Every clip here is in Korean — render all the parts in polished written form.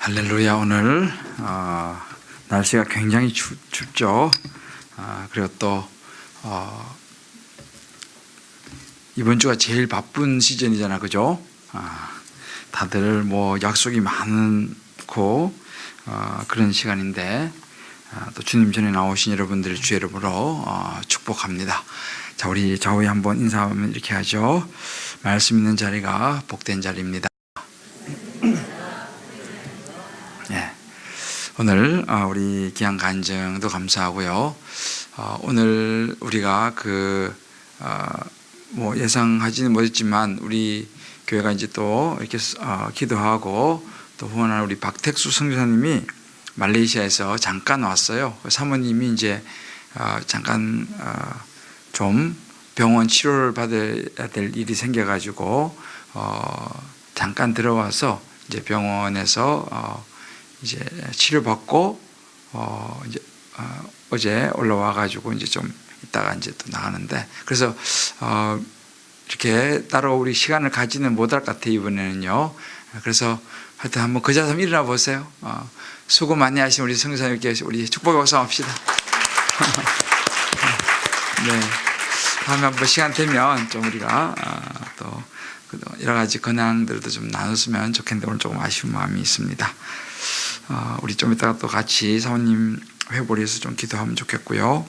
할렐루야. 오늘 날씨가 굉장히 춥죠. 그리고 또 이번 주가 제일 바쁜 시즌이잖아, 그죠? 다들 뭐 약속이 많고 그런 시간인데 또 주님 전에 나오신 여러분들 주의 이름으로 축복합니다. 자, 우리 좌우에 한번 인사하면 이렇게 하죠. 말씀 있는 자리가 복된 자리입니다. 오늘 우리 귀한 간증도 감사하고요. 오늘 우리가 뭐 예상하지는 못했지만 우리 교회가 이제 또 이렇게 기도하고 또 후원하는 우리 박택수 선교사님이 말레이시아에서 잠깐 왔어요. 사모님이 이제 잠깐 좀 병원 치료를 받아야 될 일이 생겨가지고 잠깐 들어와서 이제 병원에서 이제 치료받고 이제 어제 올라와 가지고 이제 좀 이따가 이제 또 나가는데, 그래서 이렇게 따로 우리 시간을 가지는 못할 것 같아요, 이번에는요. 그래서 하여튼 한번 그 자리에서 일어나 보세요. 수고 많이 하신 우리 성교사님께 우리 축복의 박수 합시다. 네, 다음에 한번 시간 되면 좀 우리가 또 여러 가지 근황들도 좀 나눴으면 좋겠는데 오늘 조금 아쉬운 마음이 있습니다. 우리 좀 이따가 또 같이 사모님 회복을 위해서 좀 기도하면 좋겠고요.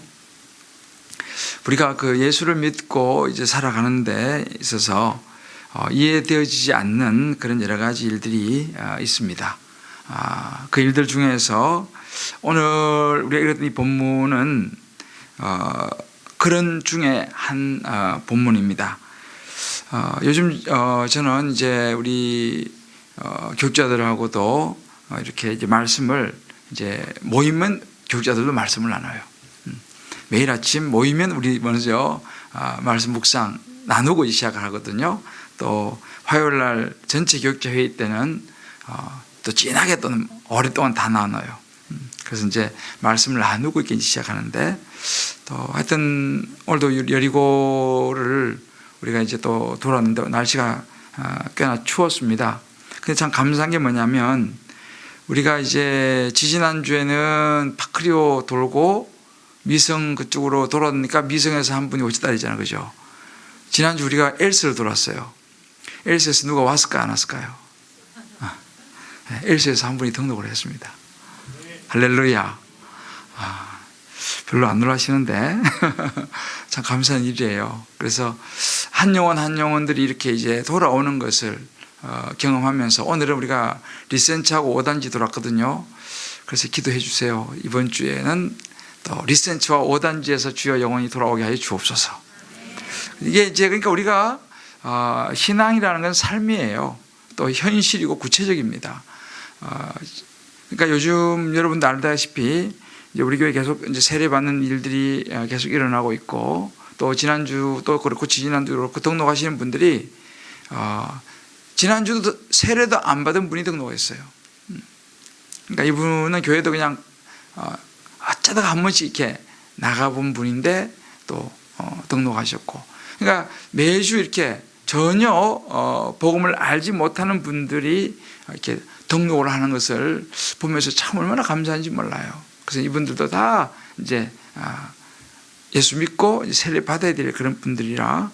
우리가 예수를 믿고 이제 살아가는 데 있어서 이해되어지지 않는 그런 여러 가지 일들이 있습니다. 그 일들 중에서 오늘 우리가 읽었던 이 본문은 그런 중에 한 본문입니다. 요즘 저는 이제 우리 교육자들하고도 이렇게 이제 말씀을 이제 모이면 교육자들도 말씀을 나눠요. 매일 아침 모이면 우리 먼저 말씀 묵상 나누고 시작을 하거든요. 또 화요일 날 전체 교육자 회의 때는 또 진하게 또는 오랫동안 다 나눠요. 그래서 이제 말씀을 나누고 이렇게 시작하는데, 또 하여튼 오늘도 여리고를 우리가 이제 또 돌았는데 날씨가 꽤나 추웠습니다. 근데 참 감사한 게 뭐냐면, 우리가 이제 지지난주에는 파크리오 돌고 미성 그쪽으로 돌았으니까 미성에서 한 분이 오셨다잖아요, 그죠? 지난주 우리가 엘스를 돌았어요. 엘스에서 누가 왔을까 안 왔을까요? 엘스에서 한 분이 등록을 했습니다. 할렐루야. 별로 안 놀라시는데 참 감사한 일이에요. 그래서 한 영혼들이 이렇게 이제 돌아오는 것을 경험하면서 오늘은 우리가 리센츠하고 5단지 돌았거든요. 그래서 기도해 주세요. 이번 주에는 또 리센츠와 5단지에서 주여 영혼이 돌아오게 하여 주옵소서. 이게 이제 그러니까 우리가 신앙이라는 건 삶이에요. 또 현실이고 구체적입니다. 그러니까 요즘 여러분도 알다시피 이제 우리 교회 계속 이제 세례받는 일들이 계속 일어나고 있고, 또 지난주 또 그렇고 지난주도 그렇고 등록하시는 분들이 지난주도 세례도 안 받은 분이 등록했어요. 그러니까 이분은 교회도 그냥 어쩌다가 한 번씩 이렇게 나가본 분인데 또 등록하셨고, 그러니까 매주 이렇게 전혀 복음을 알지 못하는 분들이 이렇게 등록을 하는 것을 보면서 참 얼마나 감사한지 몰라요. 그래서 이분들도 다 이제 예수 믿고 세례 받아야 될 그런 분들이라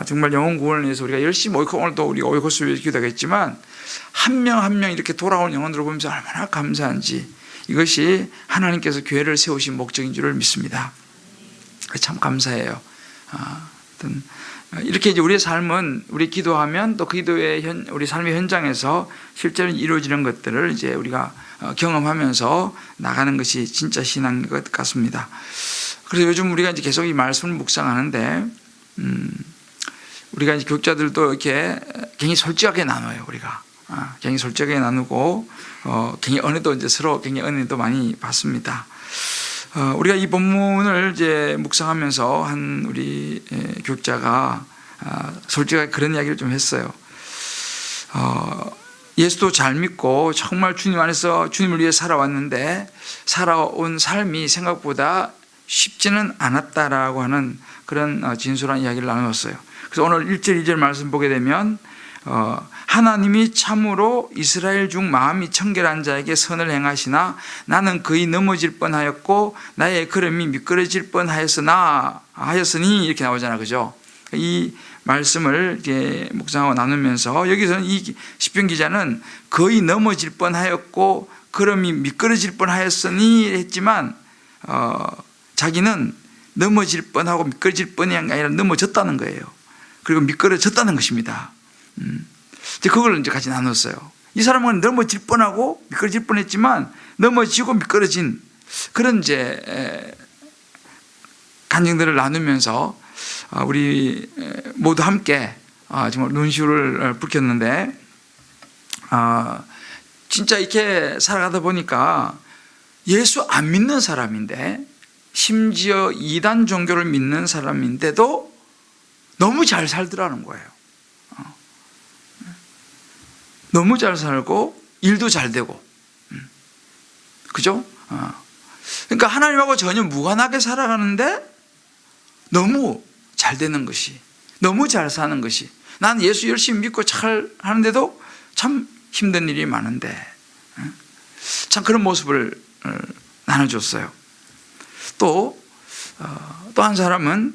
정말 영혼 구원을 위해서 우리가 열심히 모이고, 오늘도 우리가 오이코스 위해서 기도하겠지만 한 명 한 명 이렇게 돌아오는 영혼들을 보면서 얼마나 감사한지, 이것이 하나님께서 교회를 세우신 목적인 줄을 믿습니다. 참 감사해요. 이렇게 이제 우리의 삶은 우리 기도하면 또 그 기도의 우리 삶의 현장에서 실제로 이루어지는 것들을 이제 우리가 경험하면서 나가는 것이 진짜 신앙인 것 같습니다. 그래서 요즘 우리가 이제 계속 이 말씀을 묵상하는데, 우리가 이제 교육자들도 이렇게 굉장히 솔직하게 나눠요. 우리가 굉장히 솔직하게 나누고 굉장히 은혜도 이제 서로 굉장히 은혜도 많이 받습니다. 우리가 이 본문을 이제 묵상하면서 한 우리 교육자가 솔직하게 그런 이야기를 좀 했어요. 예수도 잘 믿고 정말 주님 안에서 주님을 위해 살아왔는데 살아온 삶이 생각보다 쉽지는 않았다라고 하는 그런 진솔한 이야기를 나누었어요. 그래서 오늘 1절 2절 말씀 보게 되면 하나님이 참으로 이스라엘 중 마음이 청결한 자에게 선을 행하시나 나는 그의 넘어질 뻔하였고 나의 걸음이 미끄러질 뻔하였으니 이렇게 나오잖아, 그죠? 이 말씀을 이렇게 묵상하고 나누면서 여기서는 이 시편 기자는 거의 넘어질 뻔하였고 걸음이 미끄러질 뻔하였으니 했지만 자기는 넘어질 뻔하고 미끄러질 뻔이 아니라 넘어졌다는 거예요. 그리고 미끄러졌다는 것입니다. 이제 그걸 이제 같이 나눴어요. 이 사람은 넘어질 뻔하고 미끄러질 뻔했지만 넘어지고 미끄러진 그런 이제 간증들을 나누면서 우리 모두 함께 정말 눈시울을 붉혔는데 진짜 이렇게 살아가다 보니까 예수 안 믿는 사람인데 심지어 이단 종교를 믿는 사람인데도 너무 잘 살더라는 거예요. 너무 잘 살고 일도 잘 되고, 그죠? 그러니까 하나님하고 전혀 무관하게 살아가는데 너무 잘 되는 것이, 너무 잘 사는 것이, 난 예수 열심히 믿고 잘 하는데도 참 힘든 일이 많은데, 참 그런 모습을 나눠줬어요. 또 한 사람은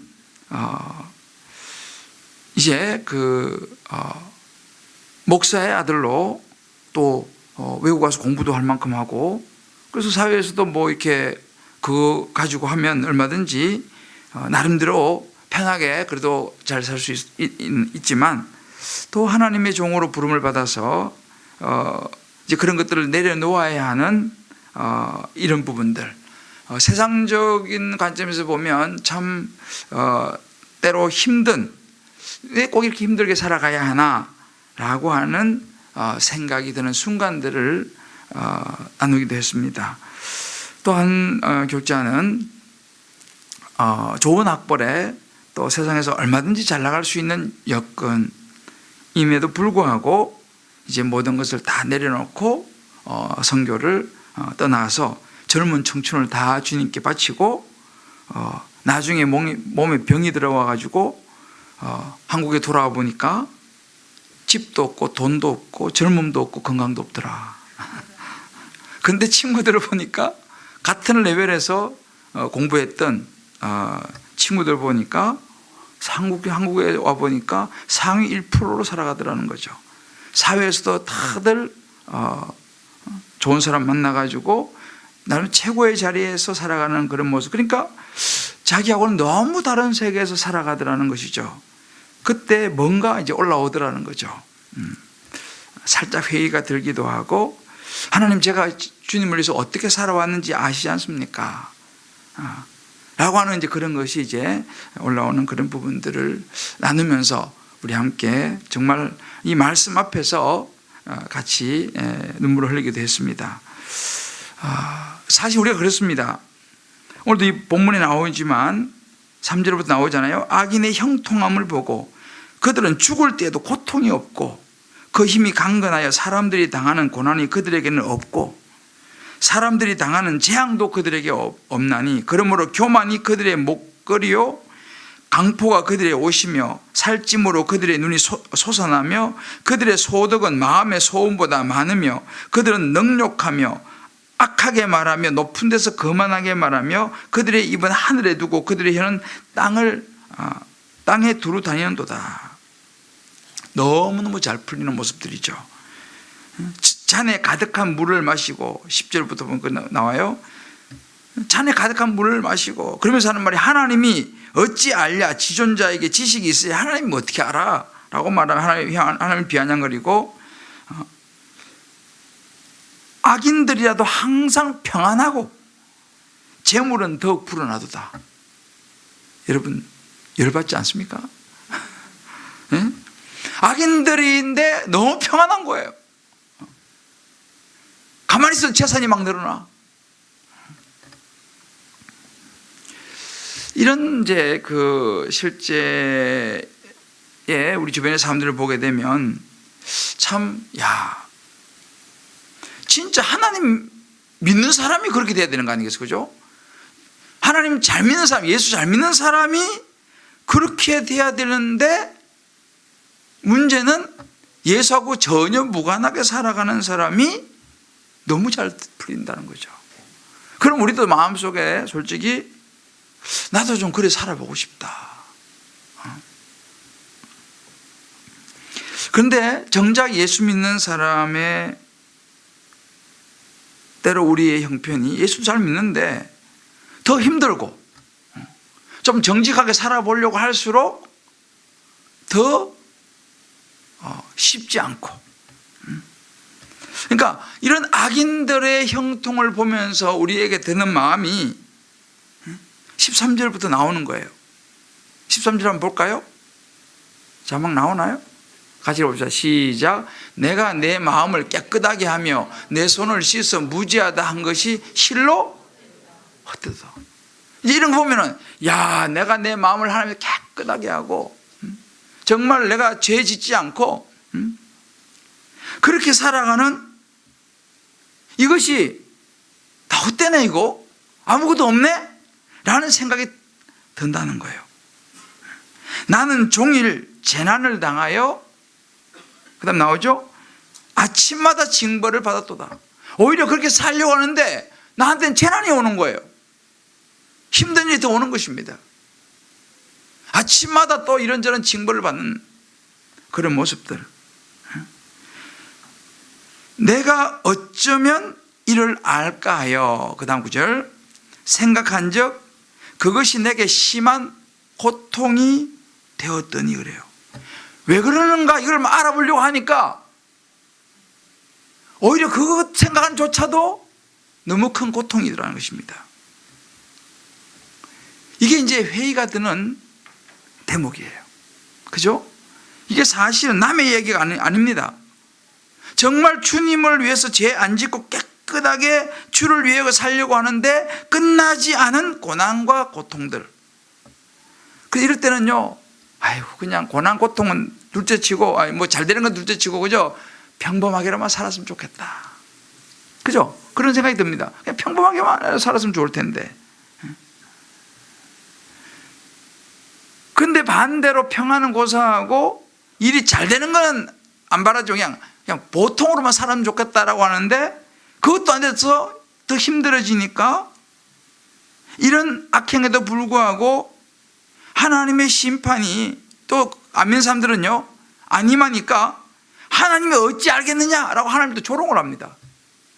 이제 목사의 아들로 또 외국 가서 공부도 할 만큼 하고, 그래서 사회에서도 뭐 이렇게 그거 가지고 하면 얼마든지 나름대로 편하게 그래도 잘 살 수 있지만 또 하나님의 종으로 부름을 받아서 이제 그런 것들을 내려놓아야 하는 이런 부분들, 세상적인 관점에서 보면 참 때로 힘든, 왜 꼭 이렇게 힘들게 살아가야 하나 라고 하는 생각이 드는 순간들을 나누기도 했습니다. 또 한 교자는 좋은 학벌에 또 세상에서 얼마든지 잘 나갈 수 있는 여건임에도 불구하고 이제 모든 것을 다 내려놓고 선교를 떠나서 젊은 청춘을 다 주님께 바치고 나중에 몸에 병이 들어와 가지고 한국에 돌아와 보니까 집도 없고 돈도 없고 젊음도 없고 건강도 없더라. 근데 친구들을 보니까 같은 레벨에서 공부했던 친구들 보니까 한국에 와 보니까 상위 1%로 살아가더라는 거죠. 사회에서도 다들 좋은 사람 만나가지고 나는 최고의 자리에서 살아가는 그런 모습. 그러니까 자기하고는 너무 다른 세계에서 살아가더라는 것이죠. 그때 뭔가 이제 올라오더라는 거죠. 살짝 회의가 들기도 하고, 하나님 제가 주님을 위해서 어떻게 살아왔는지 아시지 않습니까? 라고 하는 이제 그런 것이 이제 올라오는 그런 부분들을 나누면서 우리 함께 정말 이 말씀 앞에서 같이 눈물을 흘리기도 했습니다. 사실 우리가 그렇습니다. 오늘도 이 본문에 나오지만 3절부터 나오잖아요. 악인의 형통함을 보고 그들은 죽을 때에도 고통이 없고 그 힘이 강건하여 사람들이 당하는 고난이 그들에게는 없고 사람들이 당하는 재앙도 그들에게 없나니 그러므로 교만이 그들의 목걸이요 강포가 그들의 옷이며 살찜으로 그들의 눈이 솟아나며 그들의 소득은 마음의 소음보다 많으며 그들은 능욕하며 악하게 말하며 높은 데서 거만하게 말하며 그들의 입은 하늘에 두고 그들의 혀는 땅에 두루 다니는도다. 너무너무 잘 풀리는 모습들이죠. 잔에 가득한 물을 마시고 10절부터 보면 나와요. 잔에 가득한 물을 마시고 그러면서 하는 말이 하나님이 어찌 알랴 지존자에게 지식이 있어야 하나님이 어떻게 알아? 라고 말하면 하나님을 비아냥거리고 악인들이라도 항상 평안하고 재물은 더욱 불어나도다. 여러분 열받지 않습니까? 네? 악인들인데 너무 평안한 거예요. 가만히 있어도 재산이 막 늘어나. 이런 이제 실제에 우리 주변의 사람들을 보게 되면 참, 진짜 하나님 믿는 사람이 그렇게 돼야 되는 거 아니겠어요? 그죠? 하나님 잘 믿는 사람, 예수 잘 믿는 사람이 그렇게 돼야 되는데 문제는 예수하고 전혀 무관하게 살아가는 사람이 너무 잘 풀린다는 거죠. 그럼 우리도 마음속에 솔직히 나도 좀 그래 살아보고 싶다. 그런데 정작 예수 믿는 사람의 때로 우리의 형편이 예수 잘 믿는데 더 힘들고 좀 정직하게 살아보려고 할수록 더 쉽지 않고, 그러니까 이런 악인들의 형통을 보면서 우리에게 드는 마음이 13절부터 나오는 거예요. 13절 한번 볼까요? 자막 나오나요? 같이 봅시다. 시작. 내가 내 마음을 깨끗하게 하며 내 손을 씻어 무지하다 한 것이 실로 헛되다. 이런 거 보면은, 야, 내가 내 마음을 하나님 깨끗하게 하고 정말 내가 죄 짓지 않고 그렇게 살아가는 이것이 다 헛되네, 이거 아무것도 없네 라는 생각이 든다는 거예요. 나는 종일 재난을 당하여, 그 다음 나오죠? 아침마다 징벌을 받았도다. 오히려 그렇게 살려고 하는데 나한테는 재난이 오는 거예요. 힘든 일이 더 오는 것입니다. 아침마다 또 이런저런 징벌을 받는 그런 모습들. 내가 어쩌면 이를 알까 하여, 그 다음 구절, 생각한 적 그것이 내게 심한 고통이 되었더니 그래요. 왜 그러는가 이걸 알아보려고 하니까 오히려 그것 생각한 조차도 너무 큰 고통이더라는 것입니다. 이게 이제 회의가 드는 대목이에요. 그죠? 이게 사실은 남의 얘기가 아닙니다. 정말 주님을 위해서 죄 안 짓고 깨끗하게 주를 위해 살려고 하는데 끝나지 않은 고난과 고통들. 이럴 때는요, 아이고, 그냥 고난, 고통은 둘째 치고, 뭐 잘 되는 건 둘째 치고, 그죠? 평범하게만 살았으면 좋겠다. 그죠? 그런 생각이 듭니다. 그냥 평범하게만 살았으면 좋을 텐데. 근데 반대로 평안은 고사하고 일이 잘 되는 건 안 바라죠. 그냥 보통으로만 살면 좋겠다라고 하는데 그것도 안 돼서 더 힘들어지니까 이런 악행에도 불구하고 하나님의 심판이, 또 안 믿는 사람들은요, 안 임하니까 하나님이 어찌 알겠느냐라고 하나님도 조롱을 합니다.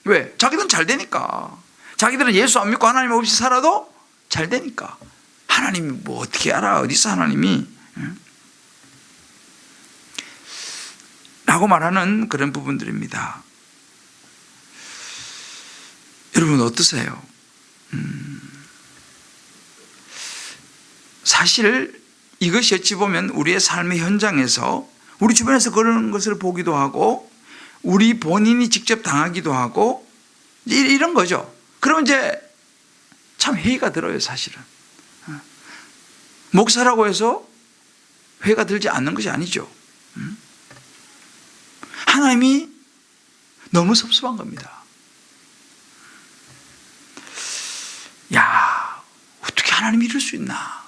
왜? 자기들은 잘 되니까. 자기들은 예수 안 믿고 하나님 없이 살아도 잘 되니까. 하나님이 뭐 어떻게 알아? 어디서 하나님이? 라고 말하는 그런 부분들입니다. 여러분 어떠세요? 사실 이것이 어찌 보면 우리의 삶의 현장에서 우리 주변에서 그런 것을 보기도 하고 우리 본인이 직접 당하기도 하고 이런 거죠. 그러면 이제 참 회의가 들어요, 사실은. 목사라고 해서 회의가 들지 않는 것이 아니죠. 하나님이 너무 섭섭한 겁니다. 야, 어떻게 하나님이 이럴 수 있나?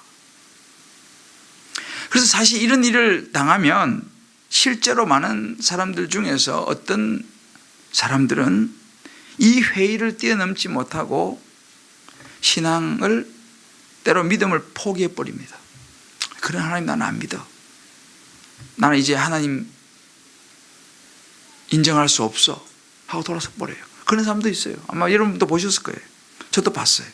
그래서 사실 이런 일을 당하면 실제로 많은 사람들 중에서 어떤 사람들은 이 회의를 뛰어넘지 못하고 신앙을, 때로 믿음을 포기해버립니다. 그런 하나님 나는 안 믿어. 나는 이제 하나님 인정할 수 없어 하고 돌아서 버려요. 그런 사람도 있어요. 아마 여러분도 보셨을 거예요. 저도 봤어요.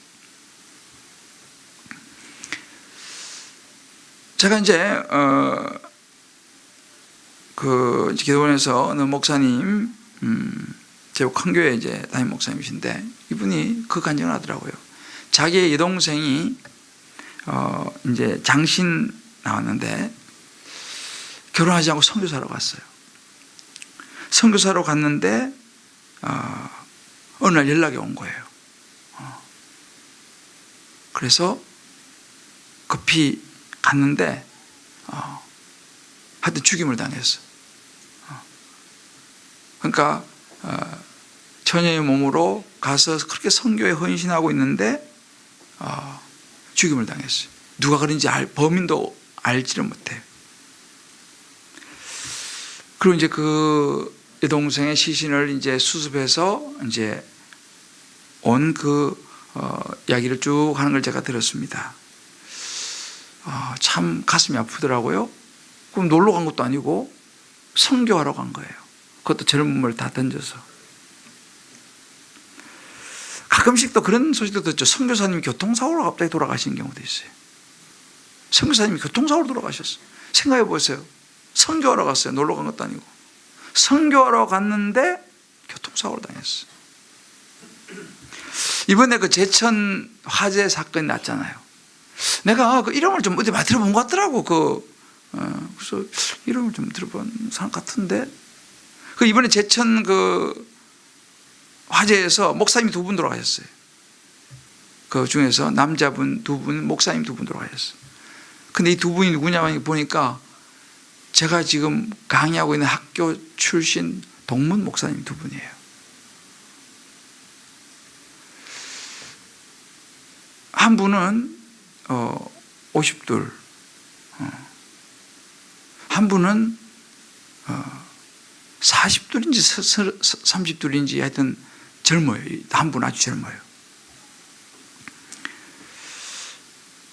제가 이제 그 기도원에서 어느 목사님, 제국 큰 교회 이제 담임 목사님이신데 이분이 그 간증을 하더라고요. 자기의 여동생이 이제 장신 나왔는데 결혼하지 않고 선교사로 갔어요. 선교사로 갔는데 어느 날 연락이 온 거예요. 그래서 급히 갔는데 하여튼 죽임을 당했어. 그러니까 처녀의 몸으로 가서 그렇게 선교에 헌신하고 있는데 죽임을 당했어요. 누가 그런지 범인도 알지를 못해요. 그리고 이제 그 여동생의 시신을 이제 수습해서 이제 온 이야기를 쭉 하는 걸 제가 들었습니다. 참 가슴이 아프더라고요. 그럼 놀러 간 것도 아니고 선교하러 간 거예요. 그것도 젊음을 다 던져서. 가끔씩 또 그런 소식도 듣죠. 선교사님이 교통사고로 갑자기 돌아가시는 경우도 있어요. 선교사님이 교통사고로 돌아가셨어요. 생각해 보세요. 선교하러 갔어요. 놀러 간 것도 아니고. 선교하러 갔는데 교통사고로 당했어요. 이번에 그 제천 화재 사건이 났잖아요. 내가 그 이름을 좀 어디 많이 들어본 것 같더라고. 그래서 이름을 좀 들어본 사람 같은데. 그 이번에 제천 그 화재에서 목사님이 2분 돌아가셨어요. 그 중에서 남자분 2분, 목사님 2분 돌아가셨어요. 근데 이 2분이 누구냐면 보니까 제가 지금 강의하고 있는 학교 출신 동문 목사님 2분이에요. 한 분은 50둘, 한 분은 40둘인지 30둘인지 하여튼 젊어요. 한 분 아주 젊어요.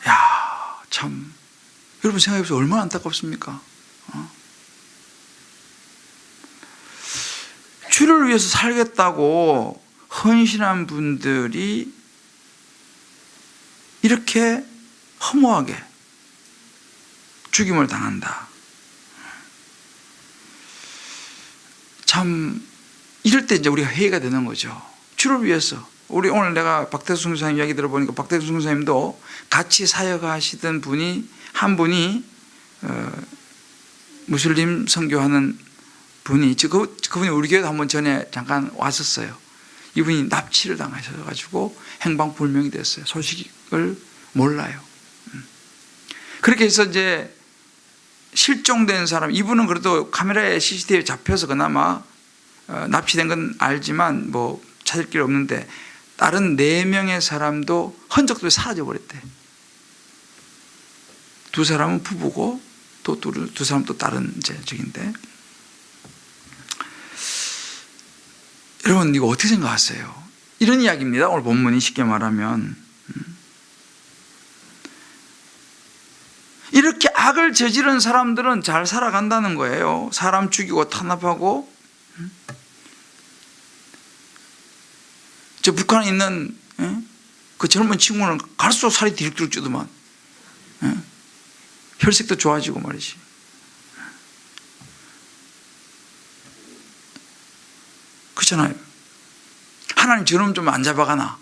야, 참 여러분 생각해보세요. 얼마나 안타깝습니까? 주를 위해서 살겠다고 헌신한 분들이 이렇게 허무하게 죽임을 당한다. 참 이럴 때 이제 우리가 회의가 되는 거죠. 주를 위해서. 우리 오늘 내가 박태수 선교사님 이야기 들어보니까 박태수 선교사님도 같이 사역하시던 분이 한 분이 무슬림 선교하는 분이 그분이 우리 교회도 한번 전에 잠깐 왔었어요. 이분이 납치를 당하셔가지고 행방불명이 됐어요. 소식을 몰라요. 그렇게 해서 이제 실종된 사람, 이분은 그래도 카메라에 CCTV에 잡혀서 그나마 납치된 건 알지만 뭐 찾을 길 없는데 다른 4명의 사람도 흔적도 사라져 버렸대. 2사람은 부부고 또 두 사람 또 다른 이제 적인데. 여러분 이거 어떻게 생각하세요? 이런 이야기입니다. 오늘 본문이 쉽게 말하면 이렇게 악을 저지른 사람들은 잘 살아간다는 거예요. 사람 죽이고 탄압하고. 저 북한에 있는 그 젊은 친구는 갈수록 살이 디룩디룩 찌더만. 혈색도 좋아지고 말이지. 그렇잖아요. 하나님 저놈 좀 안 잡아가나?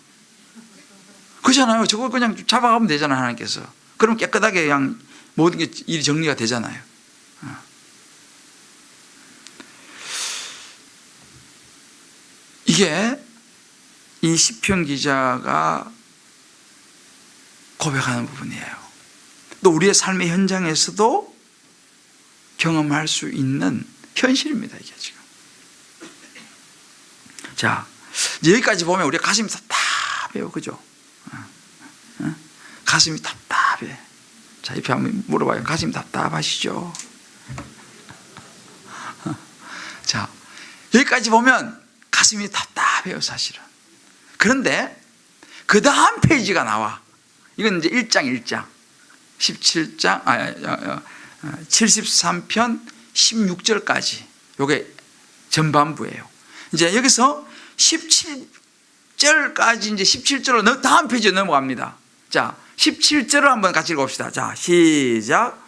그렇잖아요. 저걸 그냥 잡아가면 되잖아요. 하나님께서. 그럼 깨끗하게 그냥 모든 게 일이 정리가 되잖아요. 이게 이 시편 기자가 고백하는 부분이에요. 또 우리의 삶의 현장에서도 경험할 수 있는 현실입니다. 이게 지금. 자, 여기까지 보면 우리가 가슴이 답답해요. 그죠? 가슴이 답답해. 자, 옆에 한번 물어봐요. 가슴이 답답하시죠? 자, 여기까지 보면 가슴이 답답해요, 사실은. 그런데 그 다음 페이지가 나와. 이건 이제 1장 73편 16절까지. 요게 전반부예요. 이제 여기서 17절까지 이제 17절로 다음 페이지에 넘어갑니다. 자, 17절을 한번 같이 읽어봅시다. 자, 시작.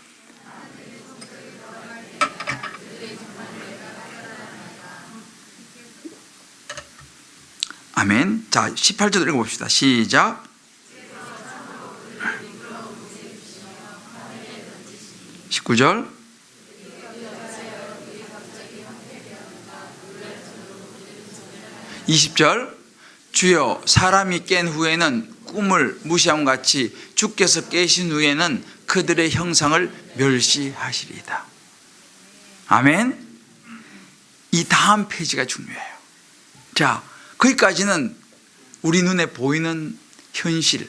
아멘. 자, 18절 읽어봅시다. 시작. 19절. (20절) 주여 사람이 깬 후에는 꿈을 무시함 같이 주께서 깨신 후에는 그들의 형상을 멸시하시리이다. 아멘. 이 다음 페이지가 중요해요. 자, 거기까지는 우리 눈에 보이는 현실,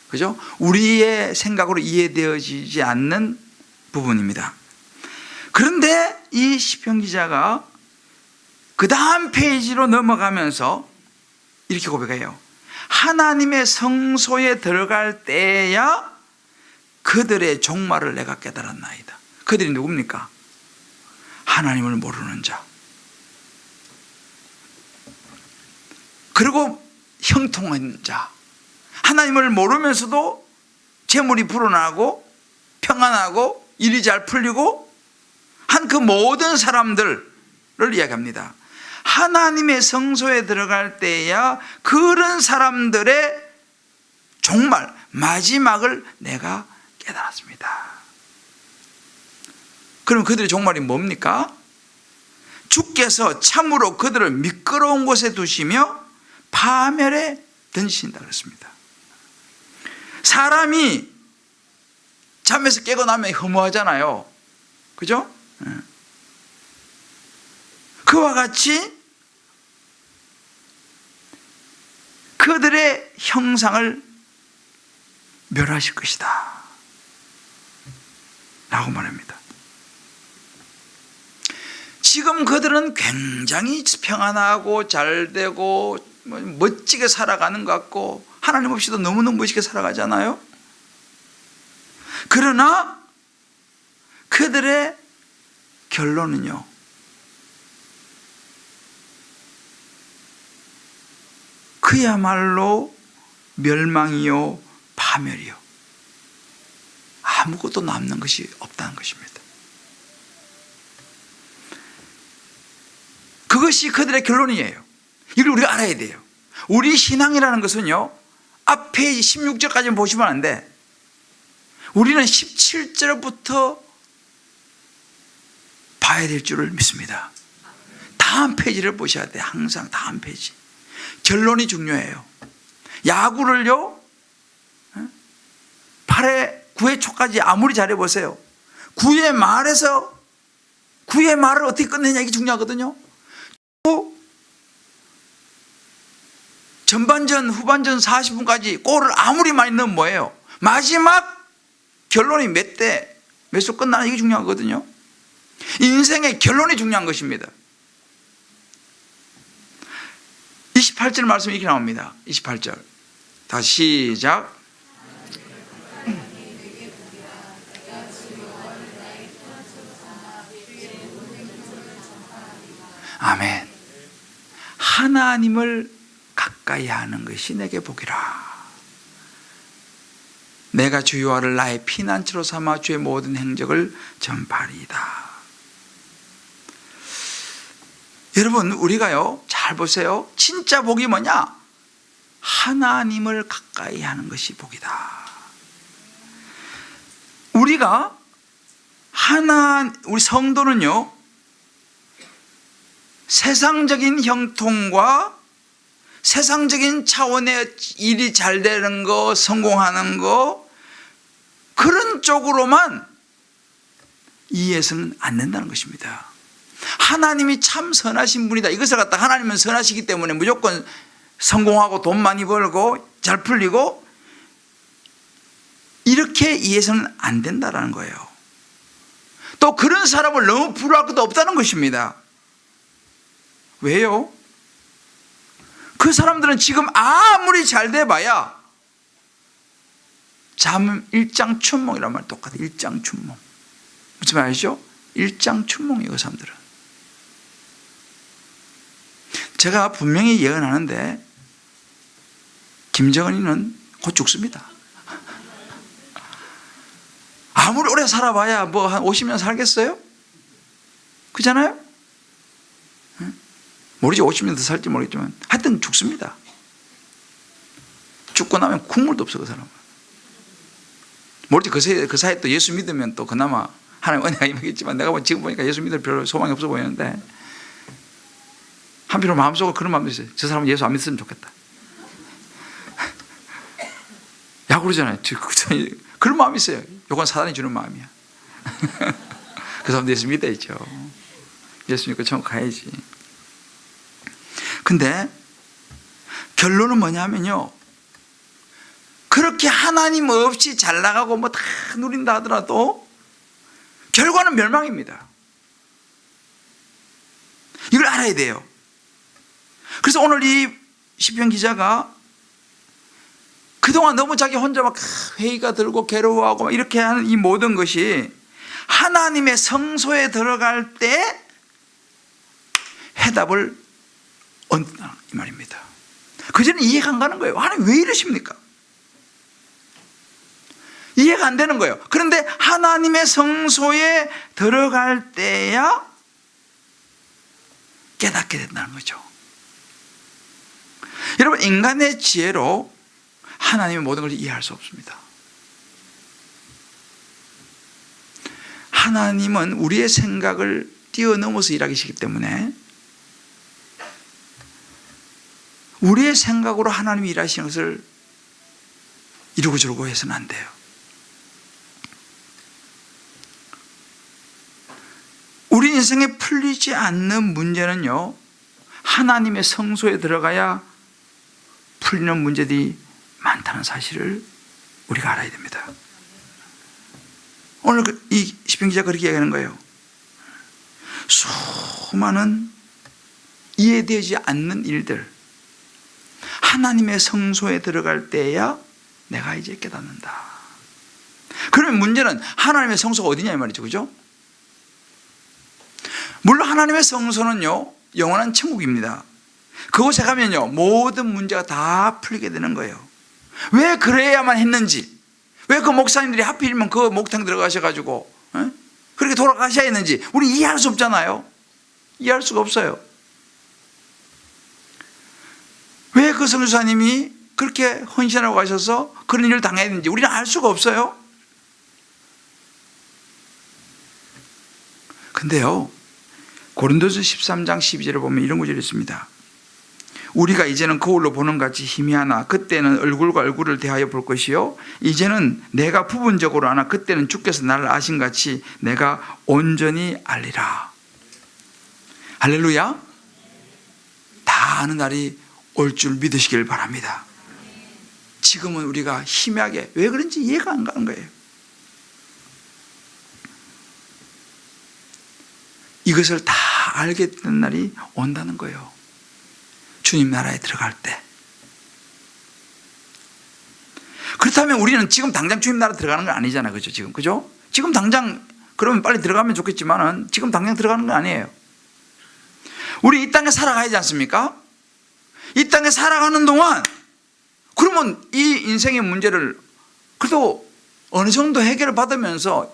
그죠? 우리의 생각으로 이해되어지지 않는 부분입니다. 그런데 이 시편 기자가 그 다음 페이지로 넘어가면서 이렇게 고백해요. 하나님의 성소에 들어갈 때야 그들의 종말을 내가 깨달았나이다. 그들이 누굽니까? 하나님을 모르는 자, 그리고 형통한 자, 하나님을 모르면서도 재물이 불어나고 평안하고 일이 잘 풀리고 한 그 모든 사람들을 이야기합니다. 하나님의 성소에 들어갈 때야 그런 사람들의 종말, 마지막을 내가 깨달았습니다. 그럼 그들의 종말이 뭡니까? 주께서 참으로 그들을 미끄러운 곳에 두시며 파멸에 던지신다 그랬습니다. 사람이 잠에서 깨고 나면 허무하잖아요. 그죠? 그와 같이 그들의 형상을 멸하실 것이다 라고 말합니다. 지금 그들은 굉장히 평안하고 잘되고 멋지게 살아가는 것 같고 하나님 없이도 너무너무 멋지게 살아가잖아요. 그러나 그들의 결론은요, 그야말로 멸망이요 파멸이요, 아무것도 남는 것이 없다는 것입니다. 그것이 그들의 결론이에요. 이걸 우리가 알아야 돼요. 우리 신앙이라는 것은요, 앞에 16절까지 보시면 안 돼. 우리는 17절부터 봐야 될 줄을 믿습니다. 다음 페이지를 보셔야 돼. 항상 다음 페이지. 결론이 중요해요. 야구를요, 8회, 9회 초까지 아무리 잘해보세요. 9회 말에서 9회 말을 어떻게 끝내냐, 이게 중요하거든요. 전반전, 후반전 40분까지 골을 아무리 많이 넣으면 뭐예요? 마지막 결론이 몇 대, 몇 수 끝나는 이게 중요하거든요. 인생의 결론이 중요한 것입니다. 28절 말씀이 이렇게 나옵니다. 28절. 다시 시작. 아멘. 하나님을 가까이 하는 것이 내게 복이라. 내가 주 여호와를 나의 피난처로 삼아 주의 모든 행적을 전파리이다. 여러분, 우리가요, 잘 보세요. 진짜 복이 뭐냐? 하나님을 가까이 하는 것이 복이다. 우리 성도는요, 세상적인 형통과 세상적인 차원의 일이 잘 되는 거, 성공하는 거, 그런 쪽으로만 이해해서는 안 된다는 것입니다. 하나님이 참 선하신 분이다. 이것을 갖다 하나님은 선하시기 때문에 무조건 성공하고 돈 많이 벌고 잘 풀리고 이렇게 이해해서는 안 된다는 거예요. 또 그런 사람을 너무 부러워할 것도 없다는 것입니다. 왜요? 그 사람들은 지금 아무리 잘 돼봐야 일장춘몽이란 말 똑같아요. 일장춘몽. 무슨 말이죠? 일장춘몽이에요, 그 사람들은. 제가 분명히 예언하는데 김정은이는 곧 죽습니다. 아무리 오래 살아봐야 뭐 한 50년 살겠어요? 그잖아요? 모르지, 50년 더 살지 모르겠지만 하여튼 죽습니다. 죽고 나면 국물도 없어, 그 사람은. 모르지, 그 사이에 또 예수 믿으면 또 그나마 하나님 은혜가 임하겠지만 내가 지금 보니까 예수 믿을 별로 소망이 없어 보이는데 한편으로 마음속으로 그런 마음도 있어요. 저 사람은 예수 안 믿으면 좋겠다. 야, 그러잖아요. 그런 마음이 있어요. 이건 사단이 주는 마음이야. 그 사람도 예수 믿어야죠. 예수 믿고 천국 가야지. 근데 결론은 뭐냐면요, 그렇게 하나님 없이 잘 나가고 뭐 다 누린다 하더라도 결과는 멸망입니다. 이걸 알아야 돼요. 그래서 오늘 이 시편 기자가 그동안 너무 자기 혼자 막 회의가 들고 괴로워하고 막 이렇게 하는 이 모든 것이 하나님의 성소에 들어갈 때 해답을 얻는다 이 말입니다. 그전에 이해가 안 가는 거예요. 하나님 왜 이러십니까? 이해가 안 되는 거예요. 그런데 하나님의 성소에 들어갈 때야 깨닫게 된다는 거죠. 여러분, 인간의 지혜로 하나님의 모든 걸 이해할 수 없습니다. 하나님은 우리의 생각을 뛰어넘어서 일하시기 때문에 우리의 생각으로 하나님이 일하시는 것을 이러고 저러고 해서는 안 돼요. 우리 인생에 풀리지 않는 문제는요, 하나님의 성소에 들어가야 풀리는 문제들이 많다는 사실을 우리가 알아야 됩니다. 오늘 이 시편 기자가 그렇게 얘기하는 거예요. 수많은 이해되지 않는 일들, 하나님의 성소에 들어갈 때야 내가 이제 깨닫는다. 그러면 문제는 하나님의 성소가 어디냐 이 말이죠. 그죠? 물론 하나님의 성소는요, 영원한 천국입니다. 그곳에 가면요, 모든 문제가 다 풀리게 되는 거예요. 왜 그래야만 했는지, 왜 그 목사님들이 하필이면 그 목탕 들어가셔가지고 그렇게 돌아가셔야 했는지 우리 이해할 수 없잖아요. 이해할 수가 없어요. 왜 그 선교사님이 그렇게 헌신하고 가셔서 그런 일을 당해야 되는지 우리는 알 수가 없어요. 근데요, 고린도서 13장 12절에 보면 이런 구절이 있습니다. 우리가 이제는 거울로 보는 같이 희미하나 그때는 얼굴과 얼굴을 대하여 볼 것이요, 이제는 내가 부분적으로 아나 그때는 주께서 나를 아신 같이 내가 온전히 알리라. 할렐루야. 다 아는 날이 올 줄 믿으시길 바랍니다. 지금은 우리가 희미하게 왜 그런지 이해가 안 가는 거예요. 이것을 다 알게 되는 날이 온다는 거예요. 주님 나라에 들어갈 때. 그렇다면 우리는 지금 당장 주님 나라 들어가는 건 아니잖아요. 그죠? 지금. 그죠? 지금 당장, 그러면 빨리 들어가면 좋겠지만은 지금 당장 들어가는 건 아니에요. 우리 이 땅에 살아가야지 않습니까? 이 땅에 살아가는 동안, 그러면 이 인생의 문제를 그래도 어느 정도 해결을 받으면서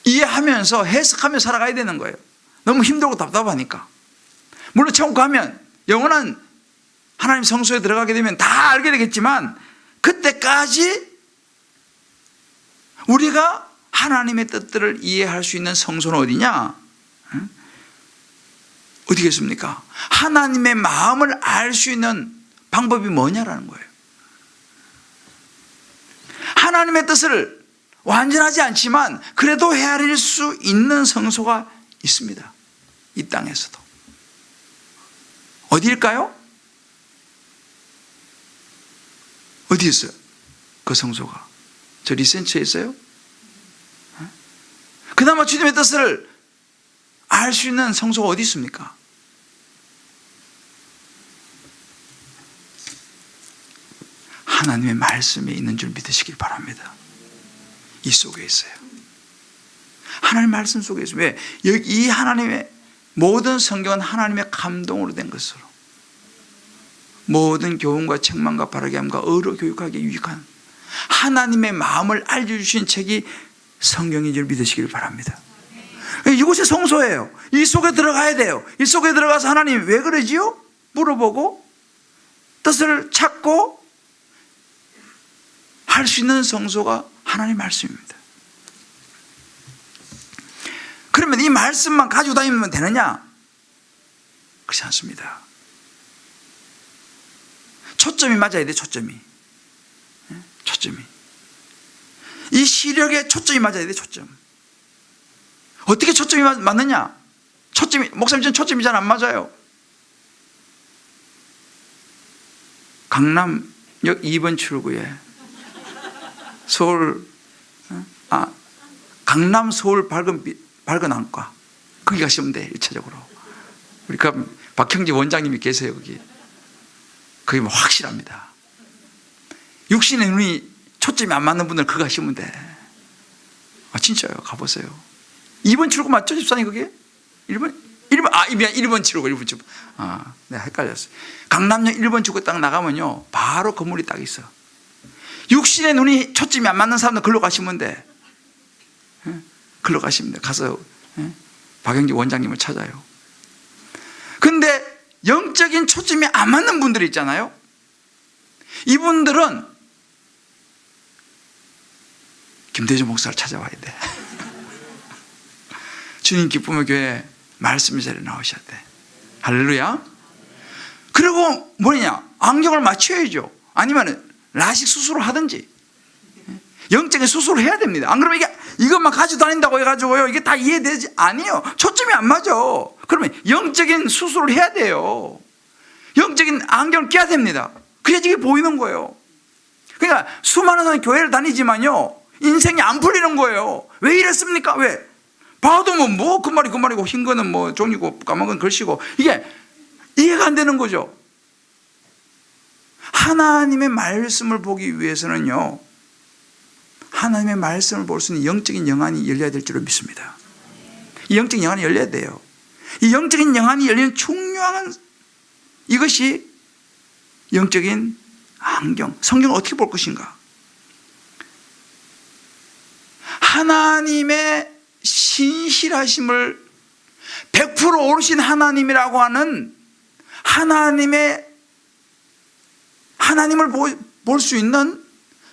이해하면서 해석하며 살아가야 되는 거예요. 너무 힘들고 답답하니까. 물론 천국 가면 영원한 하나님 성소에 들어가게 되면 다 알게 되겠지만, 그때까지 우리가 하나님의 뜻들을 이해할 수 있는 성소는 어디냐? 어디겠습니까? 하나님의 마음을 알 수 있는 방법이 뭐냐라는 거예요. 하나님의 뜻을 완전하지 않지만 그래도 헤아릴 수 있는 성소가 있습니다. 이 땅에서도. 어디일까요? 어디 있어요? 그 성소가. 저 리센츠에 있어요? 그나마 주님의 뜻을 알 수 있는 성소가 어디 있습니까? 하나님의 말씀에 있는 줄 믿으시길 바랍니다. 이 속에 있어요. 하나님의 말씀 속에 있어요. 왜? 이 하나님의 모든 성경은 하나님의 감동으로 된 것으로 모든 교훈과 책망과 바르게 함과 의로 교육하기에 유익한 하나님의 마음을 알려주신 책이 성경인 줄 믿으시길 바랍니다. 이곳이 성소예요. 이 속에 들어가야 돼요. 이 속에 들어가서 하나님 왜 그러지요? 물어보고 뜻을 찾고 할 수 있는 성소가 하나님의 말씀입니다. 그러면 이 말씀만 가지고 다니면 되느냐? 그렇지 않습니다. 초점이 맞아야 돼. 초점이. 이 시력에 초점이 맞아야 돼. 초점. 어떻게 초점이 맞느냐? 목사님 저는 초점이 잘 안 맞아요. 강남역 2번 출구에 강남 서울 밝은 안과 거기 가시면 돼. 1차적으로. 그러니까 박형지 원장님이 계세요. 거기 뭐 확실합니다. 육신의 눈이 초점이 안 맞는 분들 그거 하시면 돼. 진짜요. 가보세요. 2번 출구 맞죠? 집사님 그게? 1번 출구. 내가 헷갈렸어요. 강남역 1번 출구 딱 나가면요 바로 건물이 딱 있어. 육신의 눈이 초점이 안 맞는 사람들 글로 가시면 돼. 글로 가시면 돼. 가서 박영기 원장님을 찾아요. 근데 영적인 초점이 안 맞는 분들이 있잖아요. 이분들은 김대중 목사를 찾아와야 돼. 주님 기쁨의 교회 말씀 자리에 나오셔야 돼. 할렐루야. 그리고 뭐냐, 안경을 맞춰야죠. 아니면 라식 수술을 하든지 영적인 수술을 해야 됩니다. 안 그러면 이것만 가지고 다닌다고 해가지고요 이게 다 이해되지 아니에요. 초점이 안 맞아. 그러면 영적인 수술을 해야 돼요. 영적인 안경을 껴야 됩니다. 그래야지 이게 보이는 거예요. 그러니까 수많은 사람이 교회를 다니지만요 인생이 안 풀리는 거예요. 왜 이랬습니까? 왜? 봐도 그 말이고 흰 거는 뭐 종이고 까만 건 글씨고 이게 이해가 안 되는 거죠. 하나님의 말씀을 보기 위해서는요 하나님의 말씀을 볼 수 있는 영적인 영안이 열려야 될 줄로 믿습니다. 이 영적인 영안이 열려야 돼요. 이 영적인 영안이 열리는 중요한 이것이 영적인 안경. 성경을 어떻게 볼 것인가? 하나님의 신실하심을 100% 오르신 하나님이라고 하는 하나님을 볼 수 있는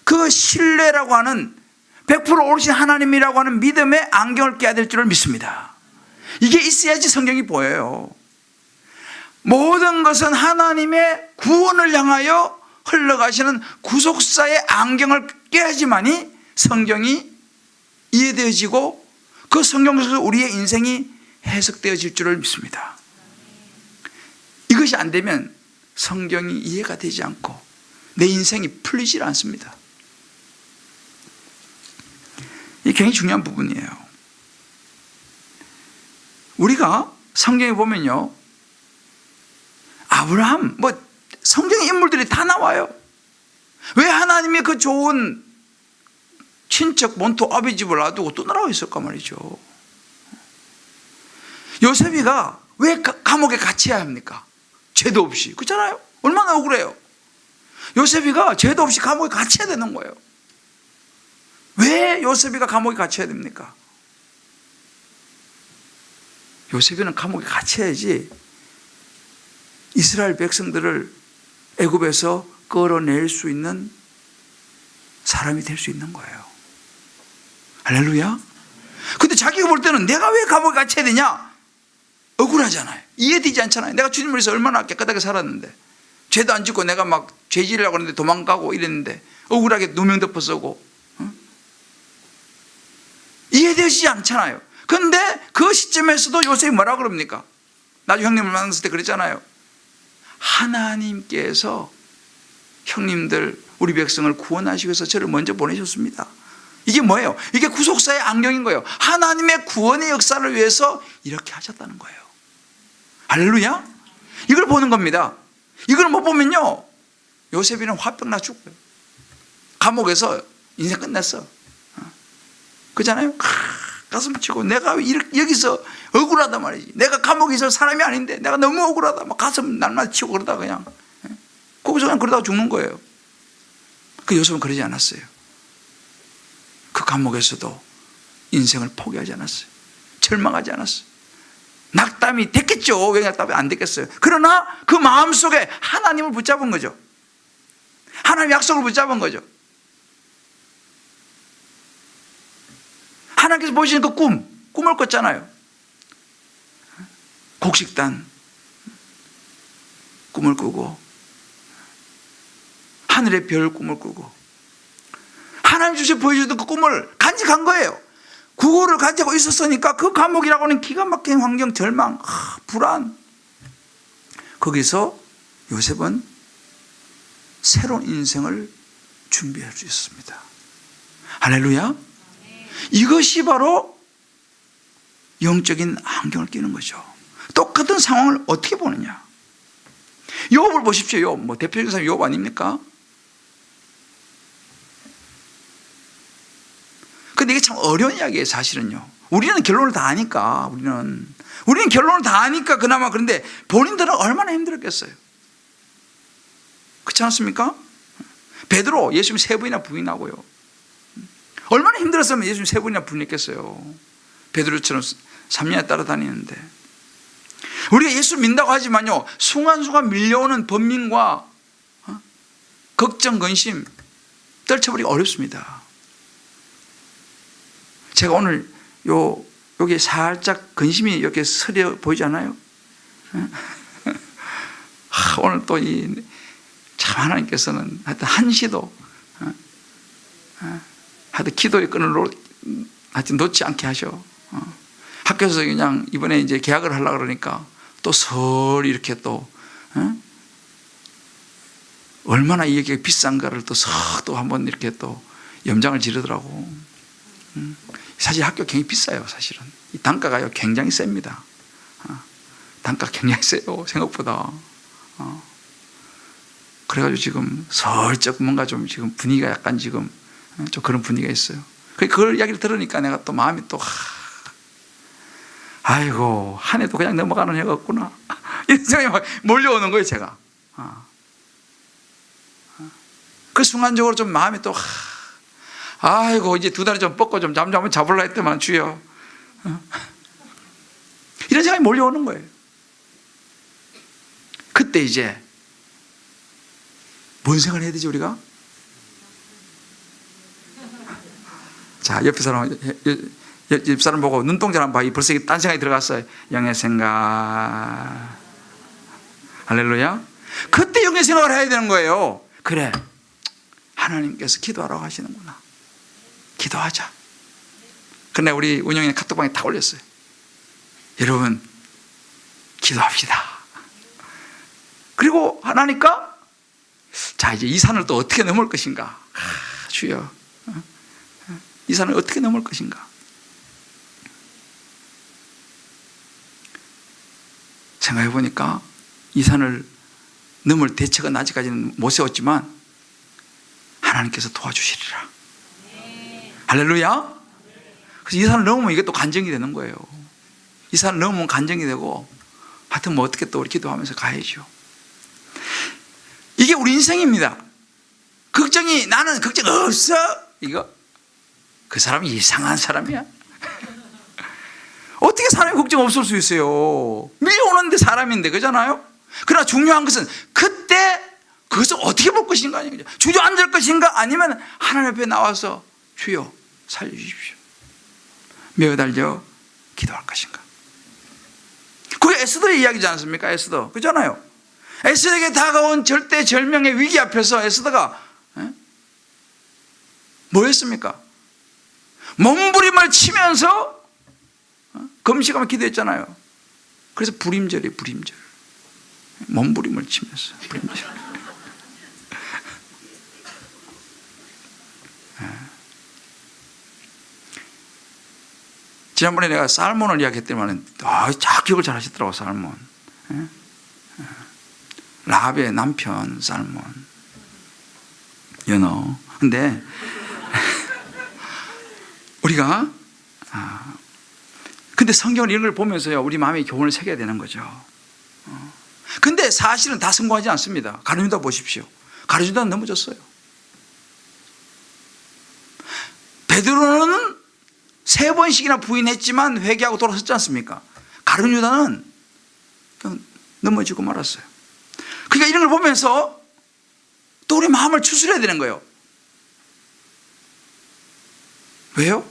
그 신뢰라고 하는 100% 오르신 하나님이라고 하는 믿음의 안경을 껴야 될 줄을 믿습니다. 이게 있어야지 성경이 보여요. 모든 것은 하나님의 구원을 향하여 흘러가시는 구속사의 안경을 껴야지만이 성경이 이해되어지고 그 성경 속에서 우리의 인생이 해석되어질 줄을 믿습니다. 이것이 안 되면 성경이 이해가 되지 않고 내 인생이 풀리질 않습니다. 이게 굉장히 중요한 부분이에요. 우리가 성경에 보면요 아브라함 성경의 인물들이 다 나와요. 왜 하나님이 그 좋은 친척 본토 아비 집을 놔두고 떠나라고 했을까 말이죠. 요셉이가 왜 감옥에 갇혀야 합니까? 죄도 없이. 그렇잖아요. 얼마나 억울해요. 요셉이가 죄도 없이 감옥에 갇혀야 되는 거예요. 왜 요셉이가 감옥에 갇혀야 됩니까? 요셉이는 감옥에 갇혀야지 이스라엘 백성들을 애굽에서 끌어낼 수 있는 사람이 될 수 있는 거예요. 할렐루야. 근데 자기가 볼 때는 내가 왜 감옥에 갇혀야 되냐? 억울하잖아요. 이해되지 않잖아요. 내가 주님을 위해서 얼마나 깨끗하게 살았는데 죄도 안 짓고 내가 막 죄지으려고 하는데 도망가고 이랬는데 억울하게 누명 덮어 쓰고 이해되지 않잖아요. 근데 그 시점에서도 요셉이 뭐라 그럽니까? 나중에 형님을 만났을 때 그랬잖아요. 하나님께서 형님들 우리 백성을 구원하시기 위해서 저를 먼저 보내셨습니다. 이게 뭐예요? 이게 구속사의 안경인 거예요. 하나님의 구원의 역사를 위해서 이렇게 하셨다는 거예요. 할렐루야. 이걸 보는 겁니다. 이걸 못 보면요 요셉이는 화병 나 죽어요. 감옥에서 인생 끝냈어. 그잖아요. 가슴 치고 내가 여기서 억울하단 말이지. 내가 감옥에 있을 사람이 아닌데 내가 너무 억울하다. 막 가슴 날마다 치고 그러다가 그냥 거기서 그냥 그러다가 죽는 거예요. 그 요셉은 그러지 않았어요. 그 감옥에서도 인생을 포기하지 않았어요. 절망하지 않았어요. 낙담이 됐겠죠. 왜 낙담이 안 됐겠어요. 그러나 그 마음속에 하나님을 붙잡은 거죠. 하나님의 약속을 붙잡은 거죠. 하나님께서 보시는 그 꿈을 꿨잖아요. 곡식단 꿈을 꾸고 하늘의 별 꿈을 꾸고 하나님 주셔 보여주던 그 꿈을 간직한 거예요. 그거를 가지고 있었으니까 그 감옥이라고 하는 기가 막힌 환경, 절망, 불안. 거기서 요셉은 새로운 인생을 준비할 수 있었습니다. 할렐루야. 이것이 바로 영적인 안경을 끼는 거죠. 똑같은 상황을 어떻게 보느냐. 욥을 보십시오. 욥, 뭐 대표적인 사람이 욥 아닙니까? 근데 이게 참 어려운 이야기예요, 사실은요. 우리는 결론을 다 아니까, 우리는 결론을 다 아니까 그나마. 그런데 본인들은 얼마나 힘들었겠어요. 그렇지 않습니까? 베드로 예수님 3번이나 부인하고요. 얼마나 힘들었으면 예수님 3번이나 부인했겠어요. 베드로처럼 3년에 따라다니는데. 우리가 예수 믿는다고 하지만요, 순간순간 밀려오는 번민과 걱정, 근심 떨쳐버리기 어렵습니다. 제가 오늘 여기 살짝 근심이 이렇게 서려 보이지 않아요? 오늘 또 참 하나님께서는 하여튼 한시도 하여튼 기도의 끈을 하여튼 놓지 않게 하셔. 학교에서 그냥 이번에 이제 계약을 하려고 그러니까 또 설 이렇게 또 얼마나 이게 비싼가를 또 한번 이렇게 또 염장을 지르더라고. 사실 학교 굉장히 비싸요. 사실은 이 단가가요 굉장히 셉니다. 단가 굉장히 세요, 생각보다. 그래가지고 지금 슬쩍 뭔가 좀 지금 분위기가 약간 지금 좀 그런 분위기가 있어요. 그걸 이야기를 들으니까 내가 또 마음이 또 아이고 한 해도 그냥 넘어가는 해가 없구나 이런 생각이 막 몰려오는 거예요, 제가. 그 순간적으로 좀 마음이 또 아이고 이제 2다리 좀 뻗고 좀 잠 한번 잡으려 했더만 주여, 이런 생각이 몰려오는 거예요. 그때 이제 뭔 생각을 해야 되지 우리가? 자, 옆에 사람 보고 눈동자 한번 봐. 벌써 딴 생각이 들어갔어요. 영의 생각. 할렐루야. 그때 영의 생각을 해야 되는 거예요. 그래, 하나님께서 기도하라고 하시는구나. 기도하자. 근데 우리 운영이 카톡방에 다 올렸어요. 여러분 기도합시다. 그리고 하나니까 자, 이제 이 산을 또 어떻게 넘을 것인가. 주여, 이 산을 어떻게 넘을 것인가. 생각해 보니까 이 산을 넘을 대책은 아직까지는 못 세웠지만 하나님께서 도와주시리라. 할렐루야. 그래서 이 산을 넘으면 이게 또 간증이 되는 거예요. 이 산을 넘으면 간증이 되고, 하여튼 뭐 어떻게 또 우리 기도하면서 가야죠. 이게 우리 인생입니다. 나는 걱정 없어, 이거 그 사람이 이상한 사람이야. 어떻게 사람이 걱정 없을 수 있어요? 밀려오는데 사람인데, 그잖아요. 그러나 중요한 것은 그때 그것을 어떻게 볼 것인가, 주저앉을 것인가, 아니면 하나님 앞에 나와서 주여 살려주십시오, 매어달려 기도할 것인가. 그게 에스더의 이야기지 않습니까? 에스더, 그잖아요. 에스더에게 다가온 절대절명의 위기 앞에서 에스더가 뭐 했습니까? 몸부림을 치면서 금식하며 기도했잖아요. 그래서 불임절이에요, 불임절. 몸부림을 치면서 불임절. 지난번에 내가 살몬을 이야기했더니만 잘 기억을 잘 하시더라고. 살몬, 라합의 남편 살몬, 연어. 근데 우리가 근데 성경을 이런 걸 보면서요, 우리 마음에 교훈을 새겨야 되는 거죠. 근데 사실은 다 성공하지 않습니다. 가룟유다 보십시오. 가룟유다는 넘어졌어요. 베드로는 3번씩이나 부인했지만 회개하고 돌아섰지 않습니까? 가룟유다는 그냥 넘어지고 말았어요. 그러니까 이런 걸 보면서 또 우리 마음을 추스려야 되는 거예요. 왜요?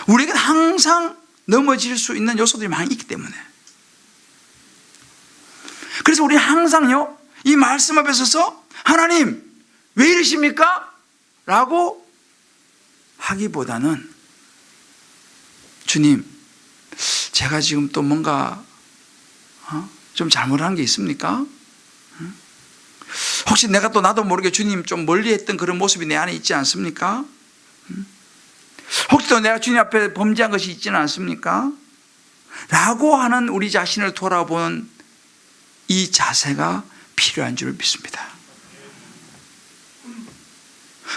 우리에겐 항상 넘어질 수 있는 요소들이 많이 있기 때문에. 그래서 우리는 항상요, 이 말씀 앞에 서서 하나님 왜 이러십니까? 라고 하기보다는 주님, 제가 지금 또 뭔가 좀 잘못한 게 있습니까? 혹시 내가 또 나도 모르게 주님 좀 멀리했던 그런 모습이 내 안에 있지 않습니까? 혹시 또 내가 주님 앞에 범죄한 것이 있지는 않습니까? 라고 하는 우리 자신을 돌아보는 이 자세가 필요한 줄 믿습니다.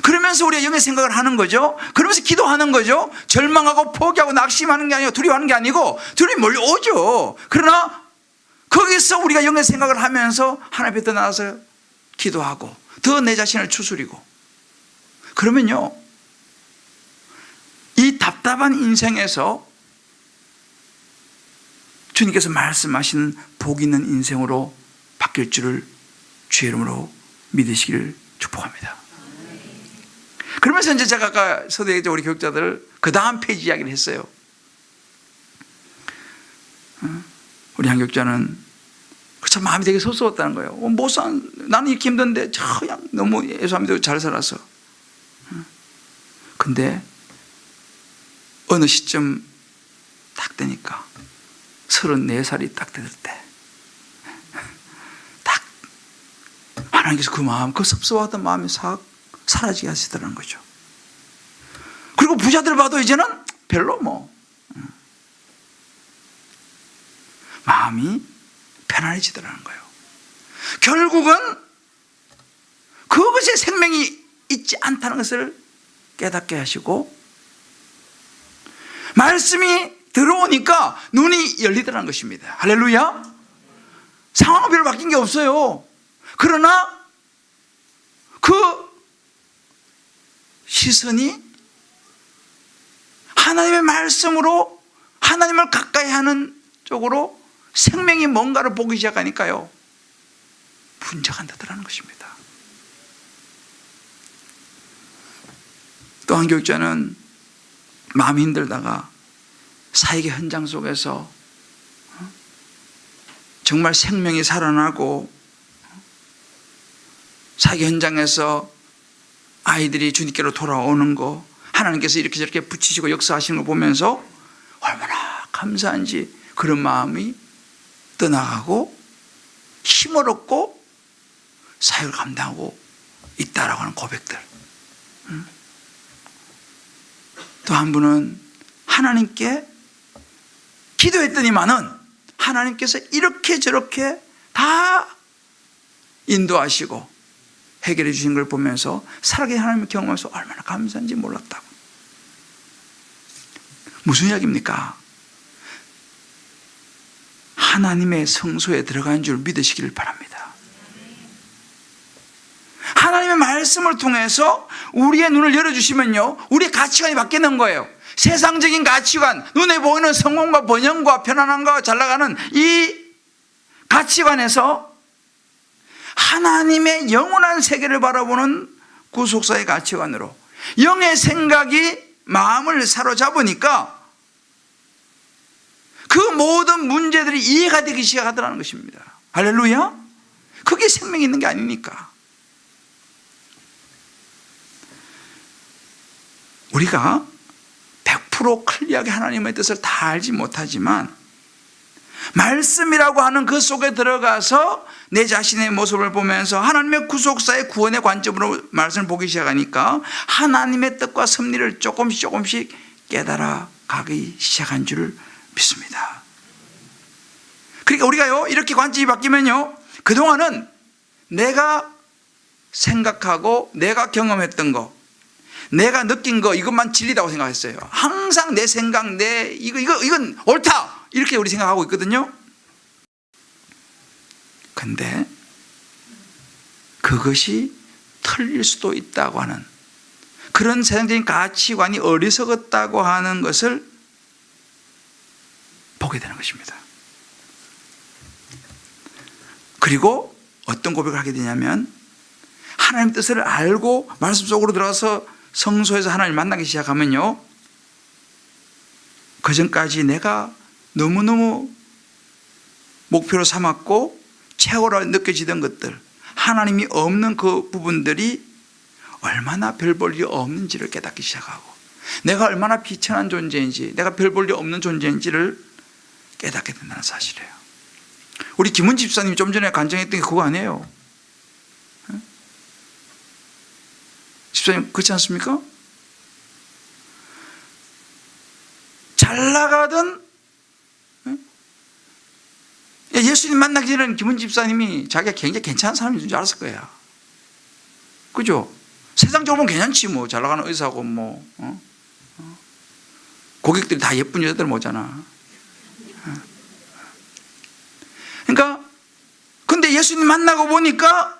그러면서 우리가 영의 생각을 하는 거죠. 그러면서 기도하는 거죠. 절망하고 포기하고 낙심하는 게 아니고 두려워하는 게 아니고 두려움이 몰려오죠. 그러나 거기서 우리가 영의 생각을 하면서 하나님 앞에 더 나아서 기도하고 더 내 자신을 추스리고 그러면요, 이 답답한 인생에서 주님께서 말씀하시는 복 있는 인생으로 바뀔 줄을 주의 이름으로 믿으시기를 축복합니다. 그러면서 이제 제가 아까 서두에 우리 교육자들 그 다음 페이지 이야기를 했어요. 우리 한 교육자는 참 마음이 되게 섭섭했다는 거예요. 나는 이렇게 힘든데 그냥 너무 예수님 믿고 잘 살았어. 근데 어느 시점 딱 되니까 34살이 딱 됐을 때 딱 하나님께서 그 마음, 그 섭섭하던 마음이 싹 사라지게 하시더라는 거죠. 그리고 부자들 봐도 이제는 별로 마음이 편안해지더라는 거예요. 결국은 그것에 생명이 있지 않다는 것을 깨닫게 하시고 말씀이 들어오니까 눈이 열리더라는 것입니다. 할렐루야. 상황은 별로 바뀐 게 없어요. 그러나 그 시선이 하나님의 말씀으로 하나님을 가까이 하는 쪽으로 생명이 뭔가를 보기 시작하니까요, 분적한다더라는 것입니다. 또 한 교육자는 마음이 힘들다가 사역의 현장 속에서 정말 생명이 살아나고 사역의 현장에서 아이들이 주님께로 돌아오는 거, 하나님께서 이렇게 저렇게 붙이시고 역사하시는 거 보면서 얼마나 감사한지 그런 마음이 떠나가고 힘을 얻고 사역을 감당하고 있다라고 하는 고백들. 또 한 분은 하나님께 기도했더니만은 하나님께서 이렇게 저렇게 다 인도하시고 해결해 주신 걸 보면서 살아계신 하나님을 경험해서 얼마나 감사한지 몰랐다고. 무슨 이야기입니까? 하나님의 성소에 들어간 줄 믿으시기를 바랍니다. 하나님의 말씀을 통해서 우리의 눈을 열어주시면요, 우리의 가치관이 바뀌는 거예요. 세상적인 가치관, 눈에 보이는 성공과 번영과 편안함과 잘나가는 이 가치관에서 하나님의 영원한 세계를 바라보는 구속사의 가치관으로 영의 생각이 마음을 사로잡으니까 그 모든 문제들이 이해가 되기 시작하더라는 것입니다. 할렐루야. 그게 생명이 있는 게 아니니까. 우리가 100% 클리어하게 하나님의 뜻을 다 알지 못하지만 말씀이라고 하는 그 속에 들어가서 내 자신의 모습을 보면서 하나님의 구속사의 구원의 관점으로 말씀을 보기 시작하니까 하나님의 뜻과 섭리를 조금씩 깨달아 가기 시작한 줄을 믿습니다. 그러니까 우리가요, 이렇게 관점이 바뀌면요, 그동안은 내가 생각하고 내가 경험했던 거, 내가 느낀 거, 이것만 진리다고 생각했어요. 항상 내 생각, 이건 옳다, 이렇게 우리 생각하고 있거든요. 근데 그것이 틀릴 수도 있다고 하는 그런 세상적인 가치관이 어리석었다고 하는 것을 보게 되는 것입니다. 그리고 어떤 고백을 하게 되냐면 하나님 뜻을 알고 말씀 속으로 들어가서 성소에서 하나님을 만나기 시작하면요, 그전까지 내가 너무너무 목표로 삼았고 최고로 느껴지던 것들, 하나님이 없는 그 부분들이 얼마나 별 볼 일 없는지를 깨닫기 시작하고 내가 얼마나 비천한 존재인지, 내가 별 볼 일 없는 존재인지를 깨닫게 된다는 사실이에요. 우리 김은지 집사님이 좀 전에 간증했던 게 그거 아니에요? 집사님 그렇지 않습니까? 잘 나가던 예수님 만나기 전에는 김은 집사님이 자기가 굉장히 괜찮은 사람인 줄 알았을 거야. 그죠? 세상적으로 보면 괜찮지 뭐. 잘 나가는 의사고 뭐 고객들이 다 예쁜 여자들 모잖아. 그러니까 근데 예수님 만나고 보니까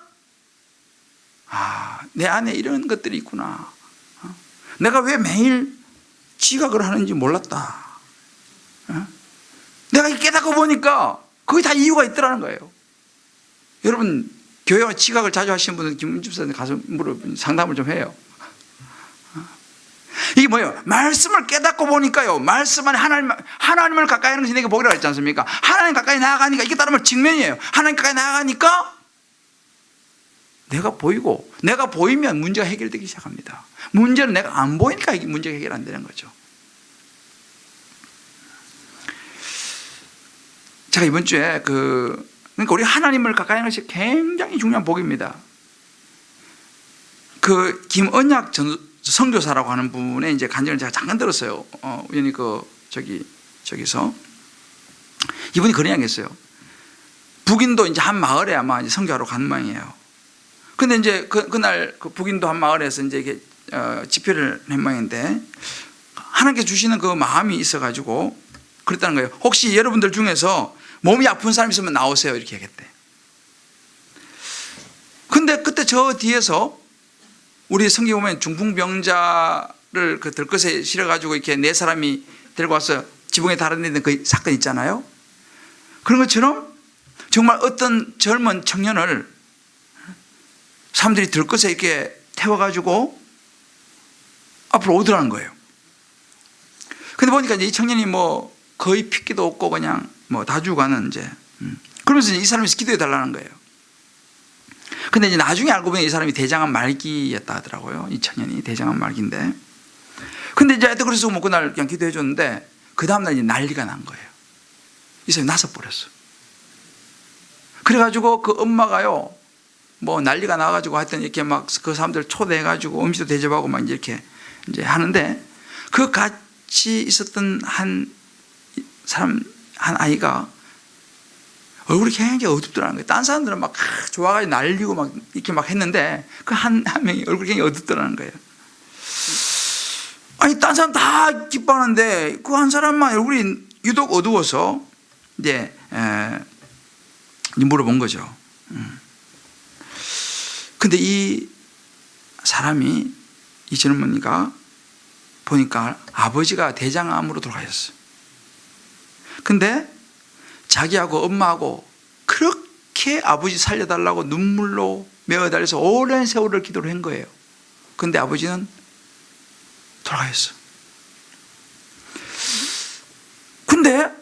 내 안에 이런 것들이 있구나. 내가 왜 매일 지각을 하는지 몰랐다. 내가 깨닫고 보니까 거기 다 이유가 있더라는 거예요. 여러분 교회와 지각을 자주 하시는 분은 김 집사님 가서 상담을 좀 해요. 이게 뭐예요? 말씀을 깨닫고 보니까요, 말씀 안에 하나님을 가까이 하는 것이 내게 복이라고 했지 않습니까? 하나님 가까이 나아가니까, 이게 따르면 직면이에요. 하나님 가까이 나아가니까 내가 보이고, 내가 보이면 문제가 해결되기 시작합니다. 문제는 내가 안 보이니까 문제가 해결 안 되는 거죠. 제가 이번 주에 그러니까 우리 하나님을 가까이 하는 것이 굉장히 중요한 복입니다. 김언약 선교사라고 하는 분의 이제 간증을 제가 잠깐 들었어요. 우연히 저기서 이분이 그런 이야기 했어요. 북인도 이제 한 마을에 아마 이제 선교하러 간 모양이에요. 근데 이제 그날 북인도 한 마을에서 이제 이게 집회를 한 모양인데, 하나님께 주시는 그 마음이 있어가지고 그랬다는 거예요. 혹시 여러분들 중에서 몸이 아픈 사람 있으면 나오세요, 이렇게 얘기했대. 근데 그때 저 뒤에서 우리 성경 보면 중풍병자를 들것에 실어가지고 이렇게 네 사람이 데리고 와서 지붕에 달아내는 그 사건 있잖아요. 그런 것처럼 정말 어떤 젊은 청년을 사람들이 들것에 이렇게 태워가지고 앞으로 오더라는 거예요. 근데 보니까 이제 이 청년이 뭐 거의 핏기도 없고 그냥 뭐 다 죽어가는 이제 그러면서 이 사람이 기도해 달라는 거예요. 근데 이제 나중에 알고 보니 이 사람이 대장암 말기였다 하더라고요. 이 청년이 대장암 말기인데. 근데 이제 하여튼 그래서 뭐 그날 그냥 기도해 줬는데, 그 다음날 이제 난리가 난 거예요. 이 사람이 나서 버렸어. 그래가지고 그 엄마가요, 뭐 난리가 나가지고 하여튼 이렇게 막 그 사람들 초대해가지고 음식도 대접하고 막 이렇게 이제 하는데, 그 같이 있었던 한 아이가 얼굴이 굉장히 어둡더라는 거예요. 딴 사람들은 막 좋아가지고 날리고 막 이렇게 막 했는데, 그 한 명이 얼굴이 굉장히 어둡더라는 거예요. 아니, 딴 사람 다 기뻐하는데 그 한 사람만 얼굴이 유독 어두워서 이제 물어본 거죠. 근데 이 사람이, 이 젊은이가 보니까 아버지가 대장암으로 돌아가셨어요. 근데 자기하고 엄마하고 그렇게 아버지 살려달라고 눈물로 메어달려서 오랜 세월을 기도를 한 거예요. 근데 아버지는 돌아가셨어요. 근데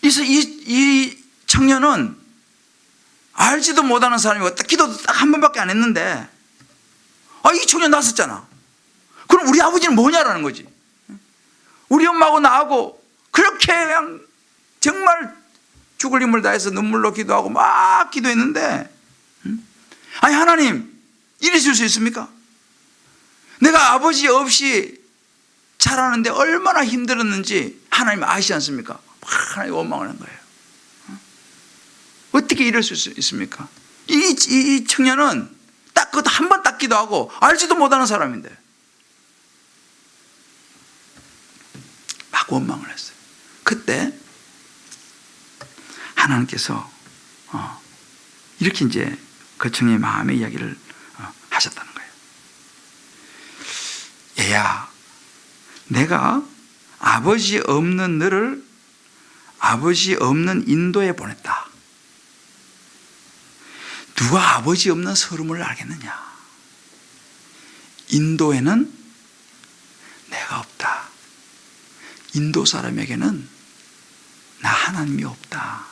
이 청년은 알지도 못하는 사람이고 기도도 딱 한 번밖에 안 했는데, 이 청년 났었잖아. 그럼 우리 아버지는 뭐냐라는 거지. 우리 엄마하고 나하고 그렇게 그냥 정말 죽을 힘을 다해서 눈물로 기도하고 막 기도했는데, 아니 하나님, 이러실 수 있습니까? 내가 아버지 없이 자라는데 얼마나 힘들었는지 하나님 아시지 않습니까? 하나님 원망을 한 거예요. 어떻게 이럴 수 있습니까? 이 청년은 딱 그것도 한 번 딱 기도하고 알지도 못하는 사람인데 막 원망을 했어요. 그때 하나님께서 이렇게 이제 그 청년의 마음의 이야기를 하셨다는 거예요. 얘야, 내가 아버지 없는 너를 아버지 없는 인도에 보냈다. 누가 아버지 없는 서름을 알겠느냐? 인도에는 내가 없다. 인도 사람에게는 나 하나님이 없다.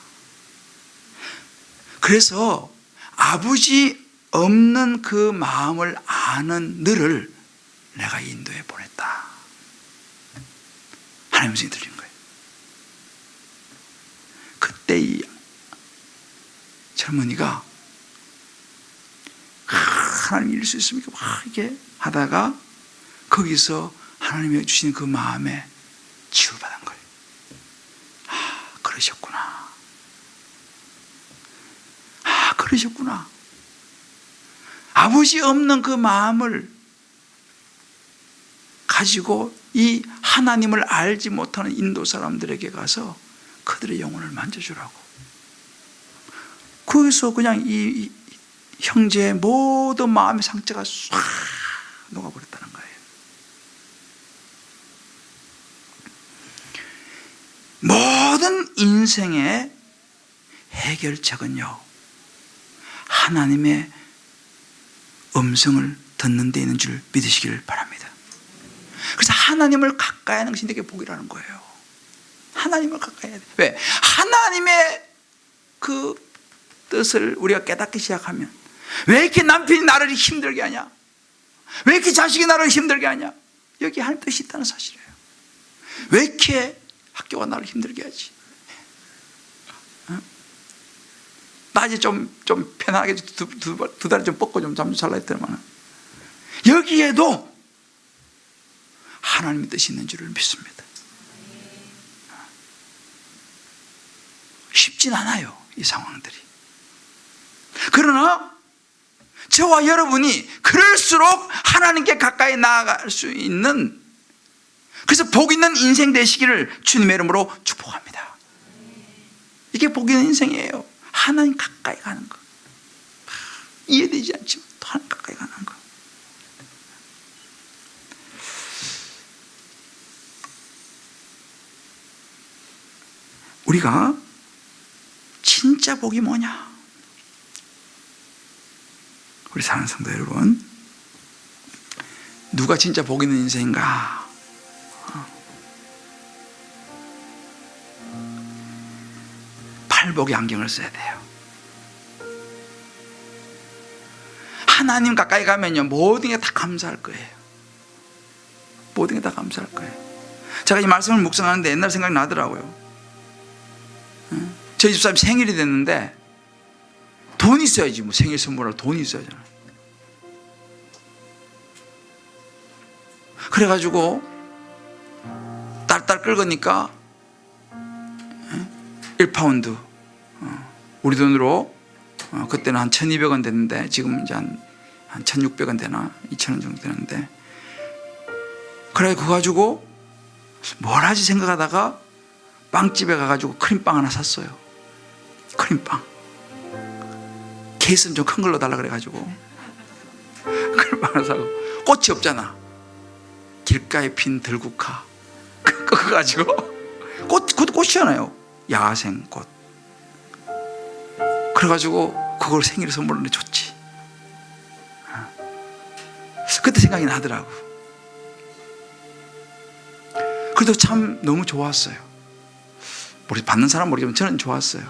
그래서 아버지 없는 그 마음을 아는 너를 내가 인도에 보냈다. 하나님 음성이 들린 거예요. 그때 이 젊은이가 하나님 이럴 수 있습니까? 막 이렇게 하다가 거기서 하나님이 주신 그 마음에 치유받은 거예요. 그러셨구나. 그러셨구나. 아버지 없는 그 마음을 가지고 이 하나님을 알지 못하는 인도 사람들에게 가서 그들의 영혼을 만져주라고. 거기서 그냥 이 형제의 모든 마음의 상처가 싹 녹아버렸다는 거예요. 모든 인생의 해결책은요, 하나님의 음성을 듣는 데 있는 줄 믿으시기를 바랍니다. 그래서 하나님을 가까이 하는 것이 되게 복이라는 거예요. 하나님을 가까이 해야 돼. 왜? 하나님의 그 뜻을 우리가 깨닫기 시작하면, 왜 이렇게 남편이 나를 힘들게 하냐? 왜 이렇게 자식이 나를 힘들게 하냐? 여기 하나님 뜻이 있다는 사실이에요. 왜 이렇게 학교가 나를 힘들게 하지? 나 이제 좀 편하게 두 다리 좀 뻗고 좀 잠 좀 잘라 했더만, 여기에도 하나님의 뜻이 있는 줄을 믿습니다. 쉽진 않아요, 이 상황들이. 그러나 저와 여러분이 그럴수록 하나님께 가까이 나아갈 수 있는, 그래서 복 있는 인생 되시기를 주님의 이름으로 축복합니다. 이게 복 있는 인생이에요. 하나님 가까이 가는 거. 이해되지 않지만 또 하나님 가까이 가는 거. 우리가 진짜 복이 뭐냐? 우리 사랑하는 성도 여러분, 누가 진짜 복 있는 인생인가? 팔복의 안경을 써야 돼요. 하나님 가까이 가면요, 모든 게 다 감사할 거예요. 모든 게 다 감사할 거예요. 제가 이 말씀을 묵상하는데 옛날 생각이 나더라고요. 저희 집사람 생일이 됐는데 돈 있어야지, 뭐 생일 선물할 돈이 있어야잖아요. 그래가지고 딸딸 긁으니까 1파운드, 우리 돈으로 그때는 한 1,200원 됐는데 지금 이제 한 1,600원 되나 2,000원 정도 되는데, 그래 그거 가지고 뭘 하지 생각하다가 빵집에 가가지고 크림빵 하나 샀어요. 크림빵 케이스는 좀 큰 걸로 달라 그래가지고 크림빵 하나 사고, 꽃이 없잖아. 길가에 핀 들국화 그거 가지고, 그것도 꽃이잖아요, 야생꽃. 그래가지고 그걸 생일 선물로 줬지. 그때 생각이 나더라고. 그래도 참 너무 좋았어요. 우리 받는 사람 모르겠지만 저는 좋았어요.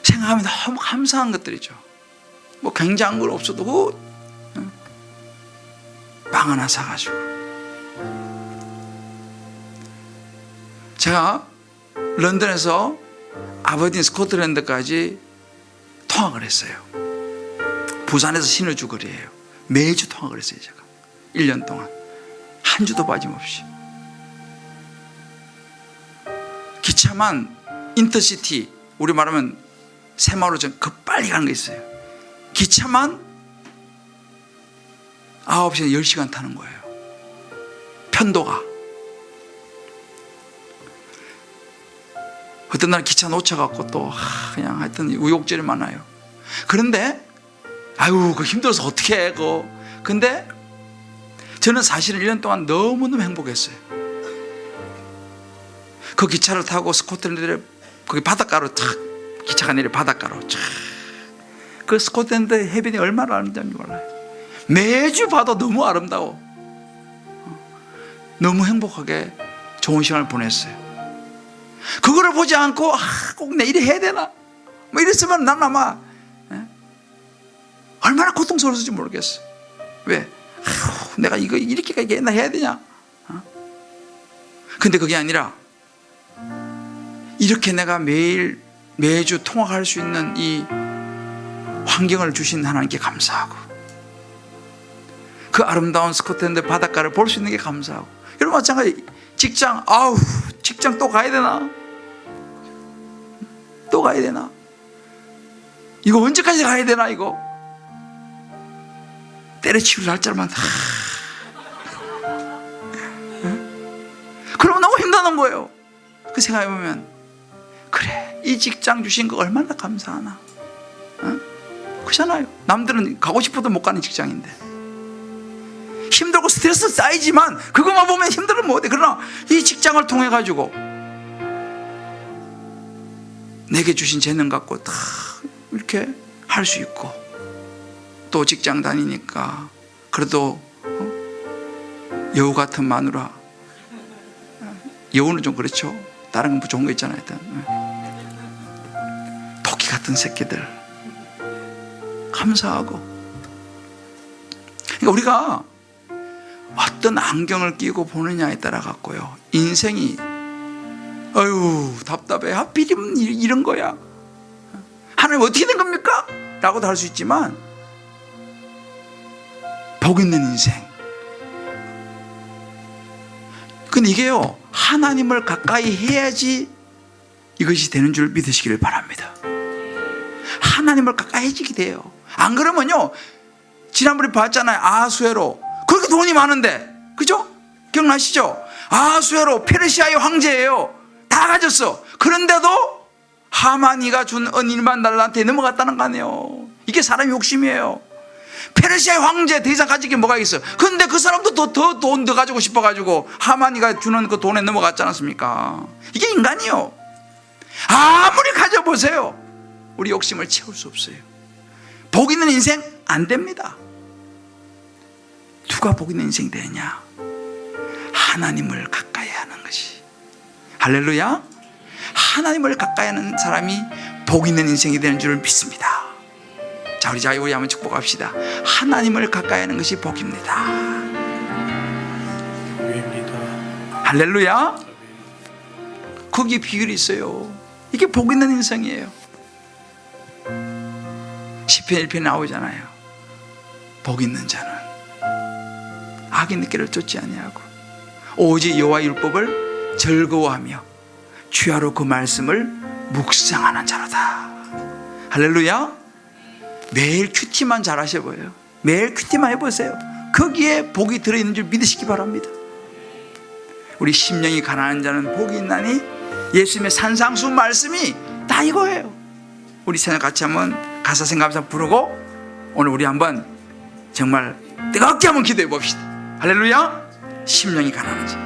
생각하면 너무 감사한 것들이죠. 뭐 굉장한 건 없어도 빵 하나 사가지고. 제가 런던에서 아버딘 스코틀랜드까지 통학을 했어요. 부산에서 신의주 거리예요. 매주 통학을 했어요. 제가 1년 동안 한 주도 빠짐없이. 기차만 인터시티, 우리 말하면 새마을호 좀 급빨리 가는 게 있어요. 기차만 9시에 10시간 타는 거예요. 편도가. 어떤 날 기차 놓쳐갖고 또 그냥 하여튼 우욕절이 많아요. 그런데 아유 그 힘들어서 어떻게 해 그거. 근데 저는 사실은 1년 동안 너무너무 행복했어요. 그 기차를 타고 스코틀랜드에 거기 바닷가로 탁 기차가 내려, 바닷가로 쫙. 그 스코틀랜드 해변이 얼마나 아름다운지 몰라요. 매주 봐도 너무 아름다워. 너무 행복하게 좋은 시간을 보냈어요. 그거를 보지 않고 꼭 내일 해야 되나 뭐 이랬으면 난 아마 얼마나 고통스러웠을지 모르겠어. 왜? 내가 이거 이렇게까지 옛날 해야 되냐? 근데 그게 아니라 이렇게 내가 매주 통학할 수 있는 이 환경을 주신 하나님께 감사하고, 그 아름다운 스코틀랜드 바닷가를 볼 수 있는 게 감사하고. 여러분 마찬가지 직장, 직장 또 가야 되나? 또 가야 되나? 이거 언제까지 가야 되나 이거? 때려치울 날짜만 다. 그러면 너무 힘드는 거예요. 그 생각해보면 그래, 이 직장 주신 거 얼마나 감사하나. 그렇잖아요. 남들은 가고 싶어도 못 가는 직장인데 힘들고 스트레스 쌓이지만 그것만 보면 힘들면 못해. 그러나 이 직장을 통해 가지고 내게 주신 재능 갖고 다 이렇게 할 수 있고, 또 직장 다니니까 그래도 여우 같은 마누라, 여우는 좀 그렇죠. 다른 건 좋은 거 있잖아요. 일단 토끼 같은 새끼들 감사하고. 그러니까 우리가 어떤 안경을 끼고 보느냐에 따라 갖고요, 인생이 아유 답답해, 하필이면 이런 거야, 하나님 어떻게 된 겁니까? 라고도 할 수 있지만, 복 있는 인생. 근데 이게요, 하나님을 가까이 해야지 이것이 되는 줄 믿으시기를 바랍니다. 하나님을 가까이 해지게 돼요. 안 그러면요, 지난번에 봤잖아요. 아하수에로 그렇게 돈이 많은데, 그죠? 기억나시죠? 아하수에로 페르시아의 황제예요. 다 가졌어. 그런데도 하만이가 준 은일만 달란트에 넘어갔다는 거 아니에요. 이게 사람의 욕심이에요. 페르시아의 황제 더 이상 가질 게 뭐가 있어. 그런데 그 사람도 더 돈 더 가지고 싶어가지고 하만이가 주는 그 돈에 넘어갔지 않았습니까? 이게 인간이요. 아무리 가져보세요, 우리 욕심을 채울 수 없어요. 복 있는 인생 안 됩니다. 누가 복 있는 인생 되느냐? 하나님을 가까이 하는 것이. 할렐루야. 하나님을 가까이 하는 사람이 복 있는 인생이 되는 줄 믿습니다. 자, 우리 한번 축복합시다. 하나님을 가까이 하는 것이 복입니다. 할렐루야. 거기에 비결이 있어요. 이게 복 있는 인생이에요. 시편 1편에 나오잖아요. 복 있는 자는 악인의 길을 쫓지 아니하고 오직 여호와의 율법을 즐거워하며 주야로 그 말씀을 묵상하는 자로다. 할렐루야. 매일 큐티만 잘 하셔보여요. 매일 큐티만 해보세요. 거기에 복이 들어있는 줄 믿으시기 바랍니다. 우리 심령이 가난한 자는 복이 있나니, 예수님의 산상수 말씀이 다 이거예요. 우리 새벽 같이 한번 가사 생각하면서 부르고, 오늘 우리 한번 정말 뜨겁게 한번 기도해 봅시다. 할렐루야. 심령이 가난한 자.